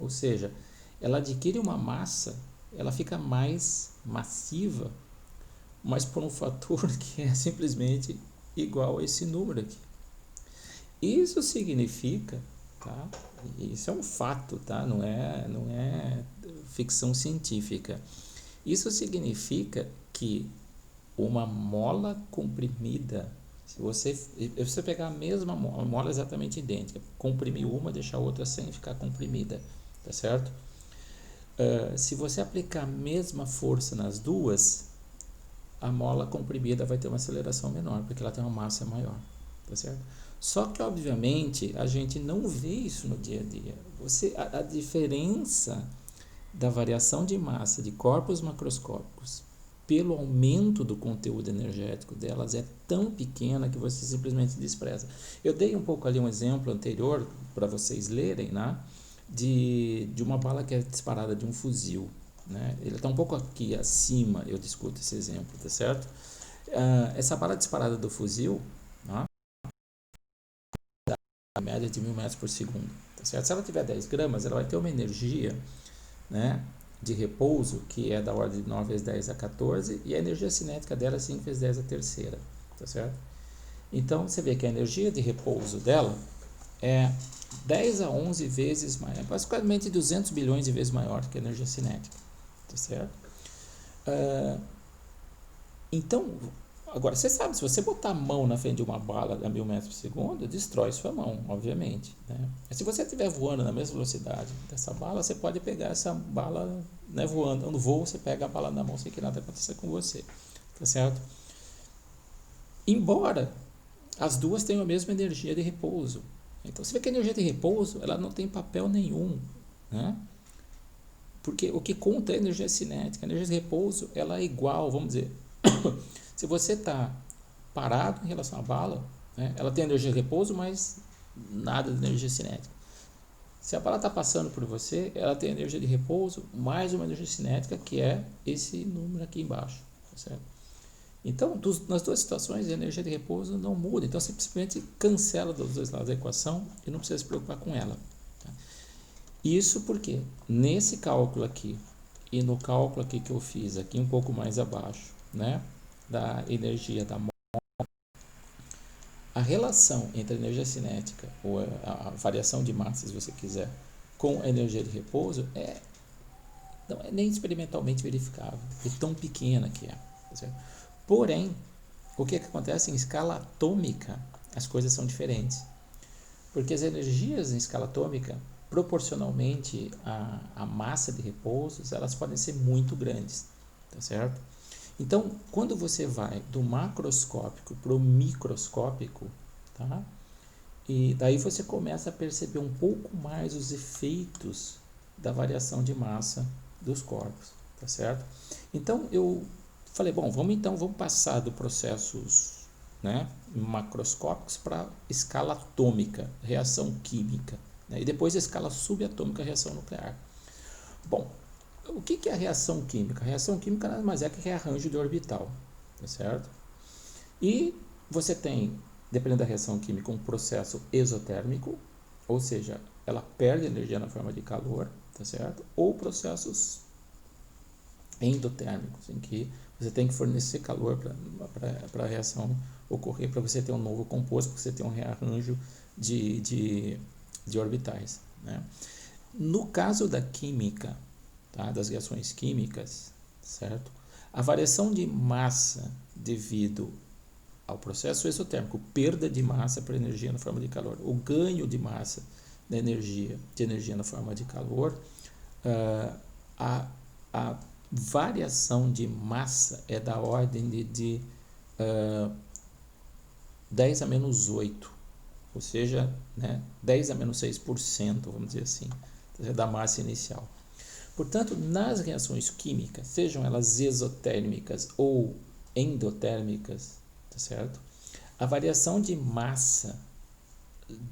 Ou seja, ela adquire uma massa, ela fica mais massiva, mas por um fator que é simplesmente igual a esse número aqui. Isso significa, tá? Isso é um fato, tá? Não é ficção científica. Isso significa que uma mola comprimida, se você pegar a mesma mola exatamente idêntica, comprimir uma, deixar a outra sem ficar comprimida, tá certo? Se você aplicar a mesma força nas duas, a mola comprimida vai ter uma aceleração menor, porque ela tem uma massa maior, tá certo? Só que, obviamente, a gente não vê isso no dia a dia. A diferença da variação de massa de corpos macroscópicos pelo aumento do conteúdo energético delas é tão pequena que você simplesmente despreza. Eu dei um pouco ali um exemplo anterior para vocês lerem, né, de uma bala que é disparada de um fuzil, né? Ele está um pouco aqui acima, eu discuto esse exemplo, tá certo? Essa bala disparada do fuzil, né, a média de 1000 metros por segundo, tá certo? Se ela tiver 10 gramas, ela vai ter uma energia, né, de repouso que é da ordem de 9 vezes 10 a 14 e a energia cinética dela é 5 vezes 10 a terceira, tá certo? Então você vê que a energia de repouso dela é 10 a 11 vezes maior, basicamente 200 bilhões de vezes maior que a energia cinética, tá certo? Então, agora, você sabe, se você botar a mão na frente de uma bala a 1000 metros por segundo, destrói sua mão, obviamente, né? Mas se você estiver voando na mesma velocidade dessa bala, você pode pegar essa bala, né, voando. No voo, você pega a bala na mão sem que nada aconteça com você, tá certo? Embora as duas tenham a mesma energia de repouso. Então, você vê que a energia de repouso, ela não tem papel nenhum, né? Porque o que conta é a energia cinética. A energia de repouso, ela é igual, vamos dizer, se você está parado em relação à bala, né, ela tem energia de repouso, mas nada de energia cinética. Se a bala está passando por você, ela tem energia de repouso mais uma energia cinética, que é esse número aqui embaixo, tá certo? Então, nas duas situações, a energia de repouso não muda. Então, você simplesmente cancela dos dois lados da equação e não precisa se preocupar com ela. Tá? Isso porque nesse cálculo aqui e no cálculo aqui que eu fiz aqui um pouco mais abaixo, né, da energia da mola, a relação entre a energia cinética ou a variação de massa, se você quiser, com a energia de repouso não é nem experimentalmente verificável, é tão pequena que é. Tá certo? Porém, o que acontece em escala atômica, as coisas são diferentes. Porque as energias em escala atômica, proporcionalmente à massa de repouso, elas podem ser muito grandes, tá certo? Então, quando você vai do macroscópico para o microscópico, tá? E daí você começa a perceber um pouco mais os efeitos da variação de massa dos corpos, tá certo? Então, eu falei, bom, vamos passar do processos, né, macroscópicos para escala atômica, reação química, né, e depois a escala subatômica, reação nuclear. Bom, o que é a reação química? A reação química nada mais é que rearranjo de orbital, tá certo? E você tem, dependendo da reação química, um processo exotérmico, ou seja, ela perde energia na forma de calor, tá certo? Ou processos endotérmicos, em que você tem que fornecer calor para a reação ocorrer, para você ter um novo composto, para você ter um rearranjo de orbitais, né? No caso da química, tá, das reações químicas, certo? A variação de massa devido ao processo exotérmico, perda de massa por energia na forma de calor, o ganho de massa de energia na forma de calor, a variação de massa é da ordem de 10 a menos 8, ou seja, né, 10 a menos 6%, vamos dizer assim, da massa inicial. Portanto, nas reações químicas, sejam elas exotérmicas ou endotérmicas, tá certo? A variação de massa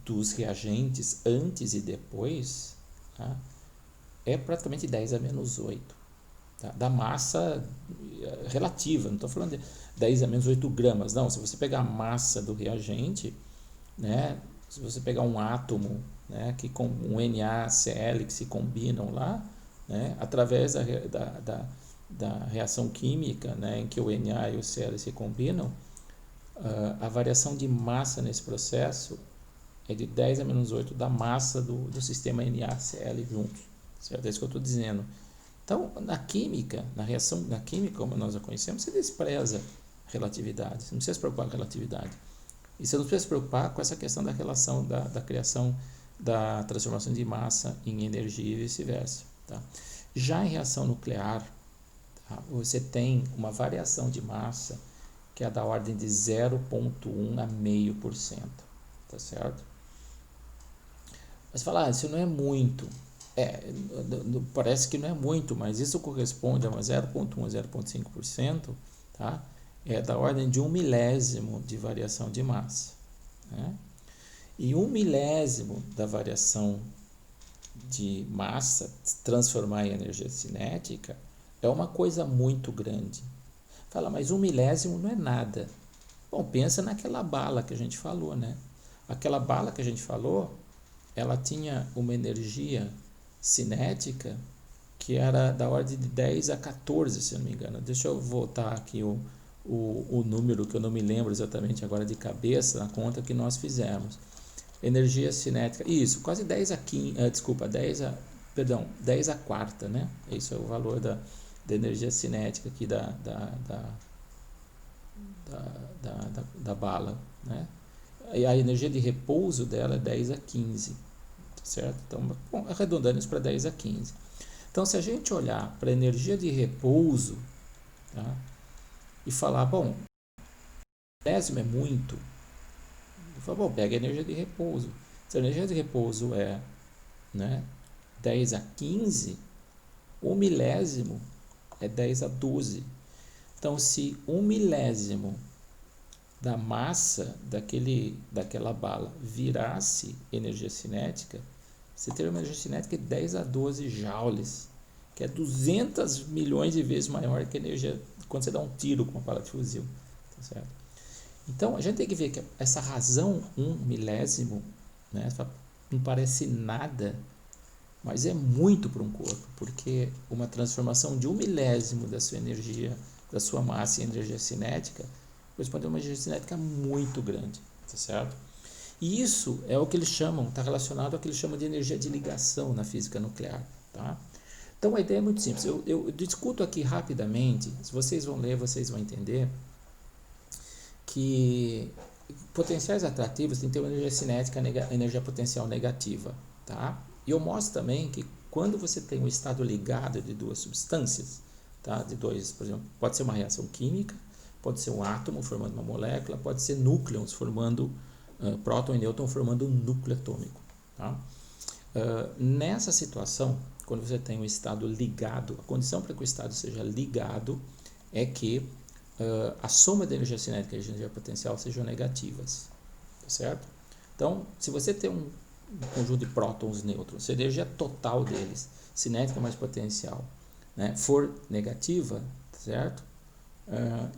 dos reagentes antes e depois, tá, é praticamente 10 a menos 8. Tá? Da massa relativa, não estou falando de 10 a menos 8 gramas, não. Se você pegar a massa do reagente, né, se você pegar um átomo, né, que com um NaCl que se combinam lá, né, através da reação química, né, em que o Na e o Cl se combinam, a variação de massa nesse processo é de 10 a menos 8 da massa do sistema NaCl juntos. Certo? É isso que eu estou dizendo. Então, na química, na reação na química, como nós a conhecemos, você despreza relatividade. Você não precisa se preocupar com relatividade. E você não precisa se preocupar com essa questão da relação da criação, da transformação de massa em energia e vice-versa. Tá? Já em reação nuclear, tá, você tem uma variação de massa que é da ordem de 0,1 a 0,5%. Tá certo? Mas falar, isso não é muito. Parece que não é muito, mas isso corresponde a uma 0,1 a 0,5%, tá? É da ordem de 1 milésimo de variação de massa. Né? E 1 milésimo da variação de massa transformar em energia cinética é uma coisa muito grande. Fala, mas 1 milésimo não é nada. Bom, pensa naquela bala que a gente falou, né? Aquela bala que a gente falou, ela tinha uma energia cinética que era da ordem de 10 a 14, se eu não me engano. Deixa eu voltar aqui o número, que eu não me lembro exatamente agora de cabeça, na conta que nós fizemos. Energia cinética, isso, quase 10 a 15, desculpa, 10 a quarta, né? Isso é o valor da energia cinética aqui da bala, né? E a energia de repouso dela é 10 a 15, certo? Então, bom, arredondando isso para 10 a 15. Então, se a gente olhar para a energia de repouso, tá, e falar, bom, milésimo é muito, eu falo, bom, pega a energia de repouso. Se a energia de repouso é, né, 10 a 15, o milésimo é 10 a 12. Então, se 1 milésimo da massa daquela bala virasse energia cinética, você teria uma energia cinética de 10 a 12 joules, que é 200 milhões de vezes maior que a energia quando você dá um tiro com uma bala de fuzil. Tá certo? Então, a gente tem que ver que essa razão 1 milésimo, né, não parece nada, mas é muito para um corpo, porque uma transformação de 1 milésimo da sua energia, da sua massa em energia cinética, corresponde a uma energia cinética muito grande, tá certo? E isso é o que eles chamam, está relacionado ao que eles chamam de energia de ligação na física nuclear, tá? Então a ideia é muito simples, eu discuto aqui rapidamente, se vocês vão ler, vocês vão entender que potenciais atrativos têm que ter uma energia cinética, energia potencial negativa, tá? E eu mostro também que quando você tem um estado ligado de duas substâncias, tá? De dois, por exemplo, pode ser uma reação química, pode ser um átomo formando uma molécula, pode ser núcleons formando próton e nêutron formando um núcleo atômico, tá? Nessa situação, quando você tem um estado ligado, a condição para que o estado seja ligado é que a soma da energia cinética e da energia potencial sejam negativas, tá certo? Então, se você tem um conjunto de prótons e nêutrons, se a energia total deles, cinética mais potencial, né, for negativa, certo?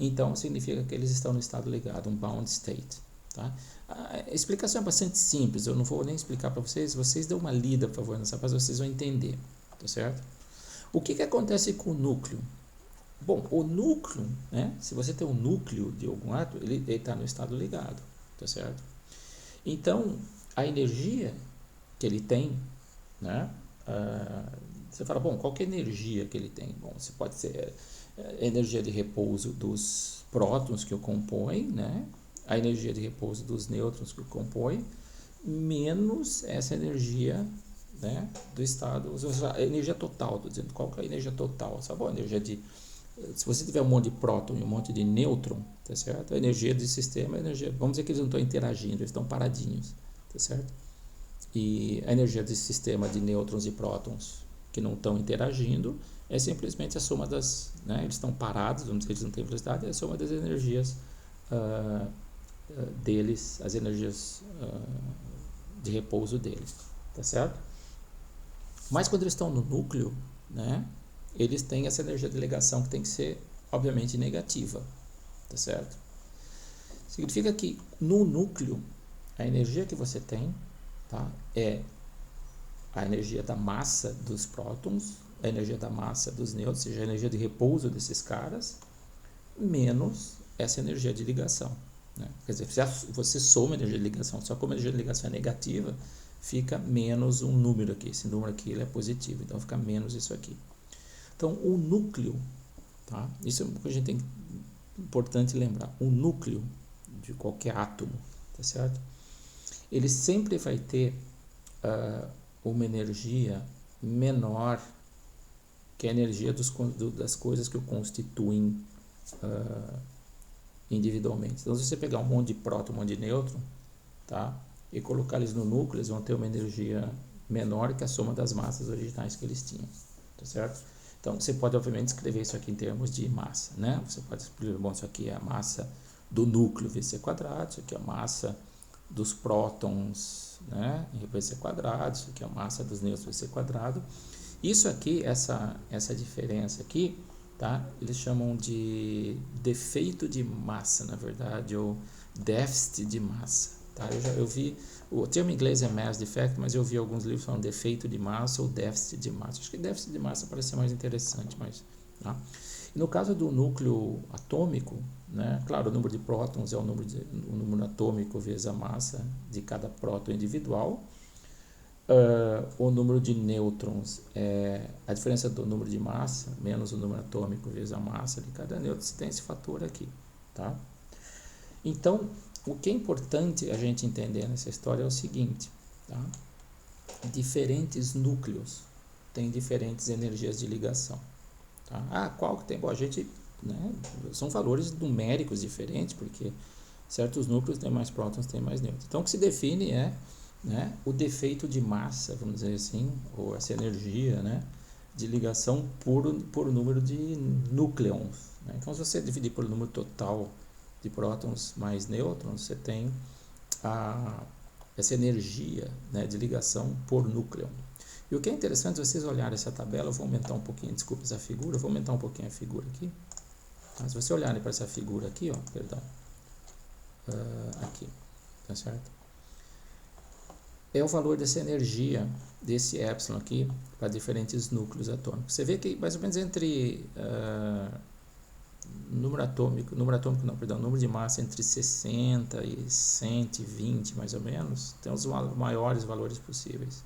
Então significa que eles estão no estado ligado, um bound state. Tá? A explicação é bastante simples, eu não vou nem explicar para vocês, vocês dão uma lida, por favor, nessa página, vocês vão entender. Tá certo? O que acontece com o núcleo? Bom, o núcleo, né, se você tem um núcleo de algum átomo, ele está no estado ligado. Tá certo? Então, a energia que ele tem, né, você fala, bom, qual que é a energia que ele tem? Bom, você pode ser a energia de repouso dos prótons que o compõem, né, a energia de repouso dos nêutrons que o compõem, menos essa energia, né, do estado, a energia total, estou dizendo, qual que é a energia total? Sabe, a energia de Se você tiver um monte de próton e um monte de nêutron, tá certo? A energia do sistema é energia. Vamos dizer que eles não estão interagindo, eles estão paradinhos, tá certo? E a energia desse sistema de nêutrons e prótons que não estão interagindo é simplesmente a soma das, né, eles estão parados, vamos dizer que eles não têm velocidade, é a soma das energias deles, as energias de repouso deles, tá certo? Mas quando eles estão no núcleo, né, eles têm essa energia de ligação que tem que ser, obviamente, negativa, tá certo? Significa que no núcleo, a energia que você tem, tá, é a energia da massa dos prótons, a energia da massa dos nêutrons, ou seja, a energia de repouso desses caras, menos essa energia de ligação. Né? Quer dizer, você soma a energia de ligação, só como a energia de ligação é negativa, fica menos um número aqui. Esse número aqui ele é positivo, então fica menos isso aqui. Então, o núcleo, tá? Isso é uma coisa que a gente tem importante lembrar. O núcleo de qualquer átomo, tá certo? Ele sempre vai ter uma energia menor que a energia das coisas que o constituem individualmente. Então, se você pegar um monte de próton, um monte de nêutron, tá? E colocar eles no núcleo, eles vão ter uma energia menor que a soma das massas originais que eles tinham, tá certo? Então, você pode, obviamente, escrever isso aqui em termos de massa, né? Você pode escrever, bom, isso aqui é a massa do núcleo VC quadrado, isso aqui é a massa dos prótons, né, em VC quadrado, isso aqui é a massa dos nêutrons VC quadrado. Isso aqui, essa diferença aqui, tá? Eles chamam de defeito de massa, na verdade, ou déficit de massa, tá? Eu vi, o termo em inglês é mass defect, mas eu vi alguns livros falando defeito de massa ou déficit de massa. Acho que déficit de massa parece ser mais interessante, mas, tá? E no caso do núcleo atômico, né, claro, o número de prótons é o número atômico vezes a massa de cada próton individual. O número de nêutrons é a diferença do número de massa menos o número atômico vezes a massa de cada nêutron. Você tem esse fator aqui, tá? Então, o que é importante a gente entender nessa história é o seguinte, tá? Diferentes núcleos têm diferentes energias de ligação, tá? Qual que tem? Bom, a gente, né, são valores numéricos diferentes, porque certos núcleos têm mais prótons, têm mais nêutrons. Então, o que se define é, né, o defeito de massa, vamos dizer assim, ou essa energia, né, de ligação por número de núcleons, né? Então, se você dividir pelo número total de prótons mais nêutrons, você tem essa energia, né, de ligação por núcleo. E o que é interessante, se vocês olharem essa tabela, eu vou aumentar um pouquinho, desculpa essa figura, eu vou aumentar um pouquinho a figura aqui. Tá? Se vocês olharem para essa figura aqui, ó, perdão, aqui, tá certo? É o valor dessa energia, desse epsilon aqui, para diferentes núcleos atômicos. Você vê que mais ou menos entre número de massa entre 60 e 120, mais ou menos, tem os maiores valores possíveis.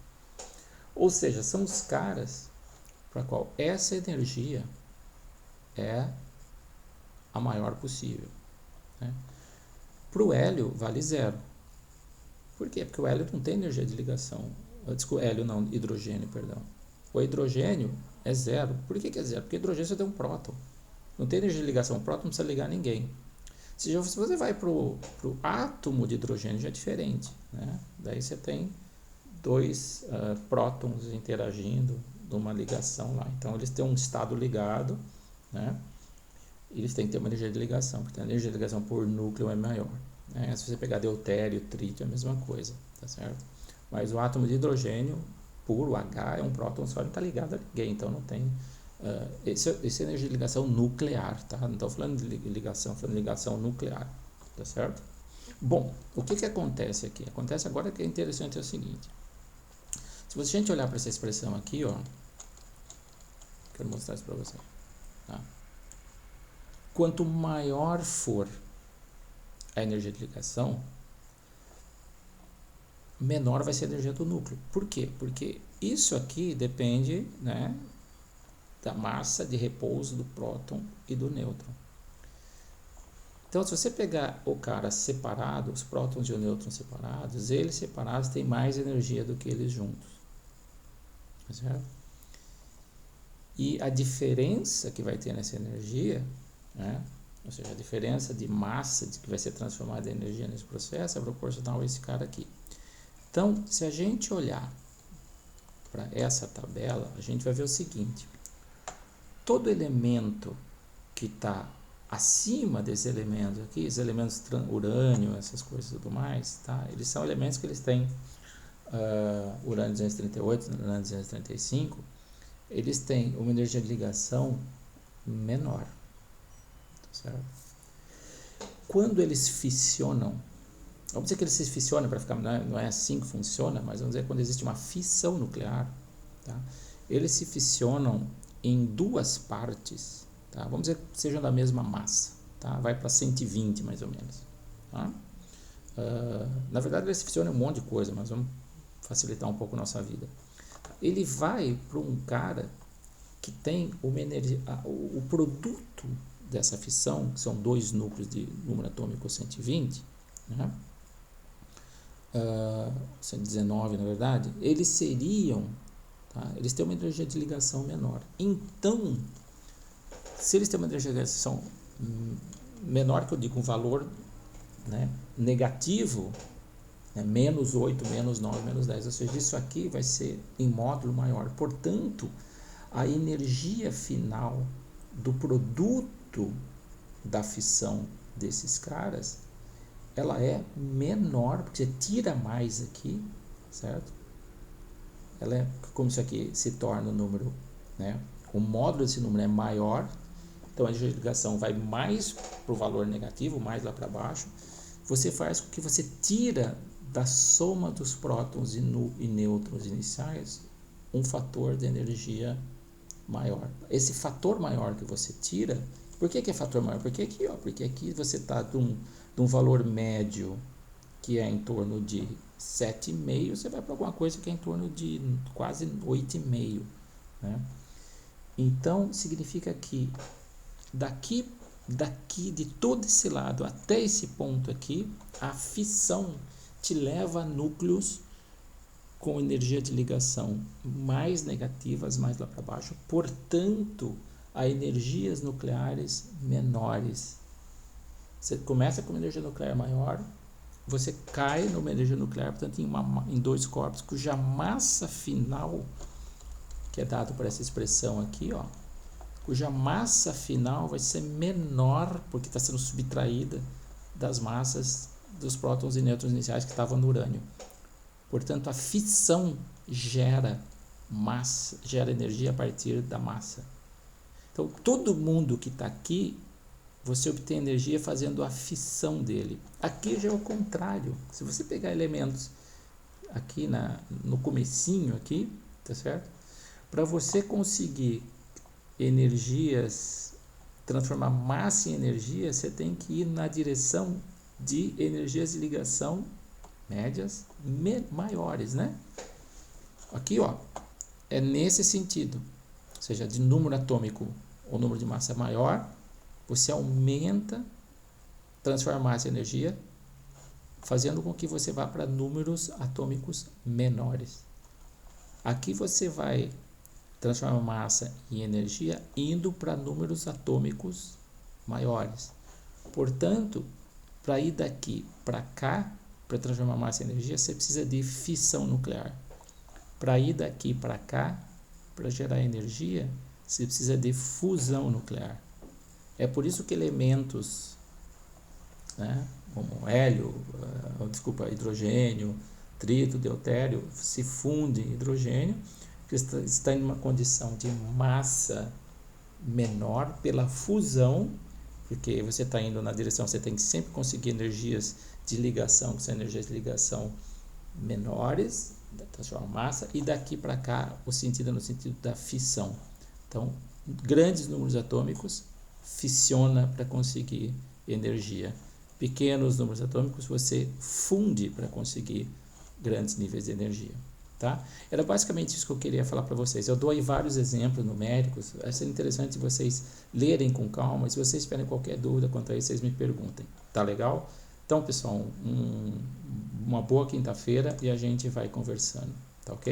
Ou seja, são os caras para qual essa energia é a maior possível, né? Para o hélio vale zero. Por quê? Porque o hélio não tem energia de ligação. Desculpa, hélio não, hidrogênio, perdão. O hidrogênio é zero. Por que é zero? Porque hidrogênio só tem um próton. Não tem energia de ligação. O próton não precisa ligar ninguém. Se você vai para o átomo de hidrogênio, já é diferente, né? Daí você tem dois prótons interagindo numa ligação lá. Então, eles têm um estado ligado, né? Eles têm que ter uma energia de ligação, porque a energia de ligação por núcleo é maior, né? Se você pegar deutério, trítio, é a mesma coisa, tá certo? Mas o átomo de hidrogênio puro, H, é um próton só, não está ligado a ninguém, então não tem... essa é energia de ligação nuclear, tá? Não estou falando de ligação, estou falando de ligação nuclear, tá certo? Bom, o que acontece aqui? Acontece agora que é interessante é o seguinte. Se a gente olhar para essa expressão aqui, ó, quero mostrar isso para você, tá? Quanto maior for a energia de ligação, menor vai ser a energia do núcleo. Por quê? Porque isso aqui depende, né, da massa de repouso do próton e do nêutron. Então, se você pegar o cara separado, os prótons e o nêutron separados, eles separados têm mais energia do que eles juntos. Tá certo? E a diferença que vai ter nessa energia, né, ou seja, a diferença de massa que vai ser transformada em energia nesse processo é proporcional a esse cara aqui. Então, se a gente olhar para essa tabela, a gente vai ver o seguinte: todo elemento que está acima desses elementos aqui, os elementos urânio, essas coisas e tudo mais, tá? Eles são elementos que eles têm urânio 238, urânio 235, eles têm uma energia de ligação menor, certo? Quando eles fissionam, vamos dizer que eles se fissionam para ficar, não é assim que funciona, mas vamos dizer quando existe uma fissão nuclear, tá? Eles se fissionam em duas partes, tá? Vamos dizer que sejam da mesma massa, tá? Vai para 120 mais ou menos, tá? Na verdade eles se fissionam em um monte de coisa, mas vamos facilitar um pouco a nossa vida. Ele vai para um cara que tem uma energia, o produto dessa fissão, que são dois núcleos de número atômico 120, né? 119 na verdade, eles seriam, tá? Eles têm uma energia de ligação menor. Então, se eles têm uma energia de ligação menor, que eu digo um valor, né, negativo, né, menos 8, menos 9, menos 10, ou seja, isso aqui vai ser em módulo maior. Portanto, a energia final do produto da fissão desses caras, ela é menor, porque você tira mais aqui, certo? Ela é como isso aqui se torna um número, né? O módulo desse número é maior, então a energia de ligação vai mais para o valor negativo, mais lá para baixo. Você faz com que você tira da soma dos prótons e nêutrons iniciais um fator de energia maior. Esse fator maior que você tira, por que é fator maior? Porque aqui, porque aqui você está de um valor médio que é em torno de 7,5, você vai para alguma coisa que é em torno de quase 8,5, né? Então, significa que daqui de todo esse lado até esse ponto aqui, a fissão te leva a núcleos com energia de ligação mais negativas, mais lá para baixo, portanto, a energias nucleares menores. Você começa com uma energia nuclear maior, você cai numa energia nuclear, portanto, em dois corpos cuja massa final, que é dado por essa expressão aqui, cuja massa final vai ser menor, porque está sendo subtraída das massas dos prótons e nêutrons iniciais que estavam no urânio. Portanto, a fissão gera massa, gera energia a partir da massa. Então, todo mundo que está aqui, você obtém energia fazendo a fissão dele. Aqui já é o contrário. Se você pegar elementos aqui no comecinho aqui, tá certo? Para você conseguir energias, transformar massa em energia, você tem que ir na direção de energias de ligação médias maiores, né? Aqui, é nesse sentido. Ou seja, de número atômico ou número de massa maior, você aumenta, transformar essa energia, fazendo com que você vá para números atômicos menores. Aqui você vai transformar massa em energia indo para números atômicos maiores. Portanto, para ir daqui para cá, para transformar massa em energia, você precisa de fissão nuclear. Para ir daqui para cá, para gerar energia, você precisa de fusão nuclear. É por isso que elementos, né, como hélio, hidrogênio, trito, deutério, se fundem em hidrogênio, que está em uma condição de massa menor pela fusão, porque você está indo na direção, você tem que sempre conseguir energias de ligação, que são energias de ligação menores, transformar massa, e daqui para cá o sentido é no sentido da fissão. Então, grandes números atômicos fissiona para conseguir energia. Pequenos números atômicos você funde para conseguir grandes níveis de energia. Tá? Era basicamente isso que eu queria falar para vocês. Eu dou aí vários exemplos numéricos. Vai ser interessante vocês lerem com calma. Se vocês tiverem qualquer dúvida quanto a isso, vocês me perguntem. Tá legal? Então, pessoal, uma boa quinta-feira e a gente vai conversando. Tá ok?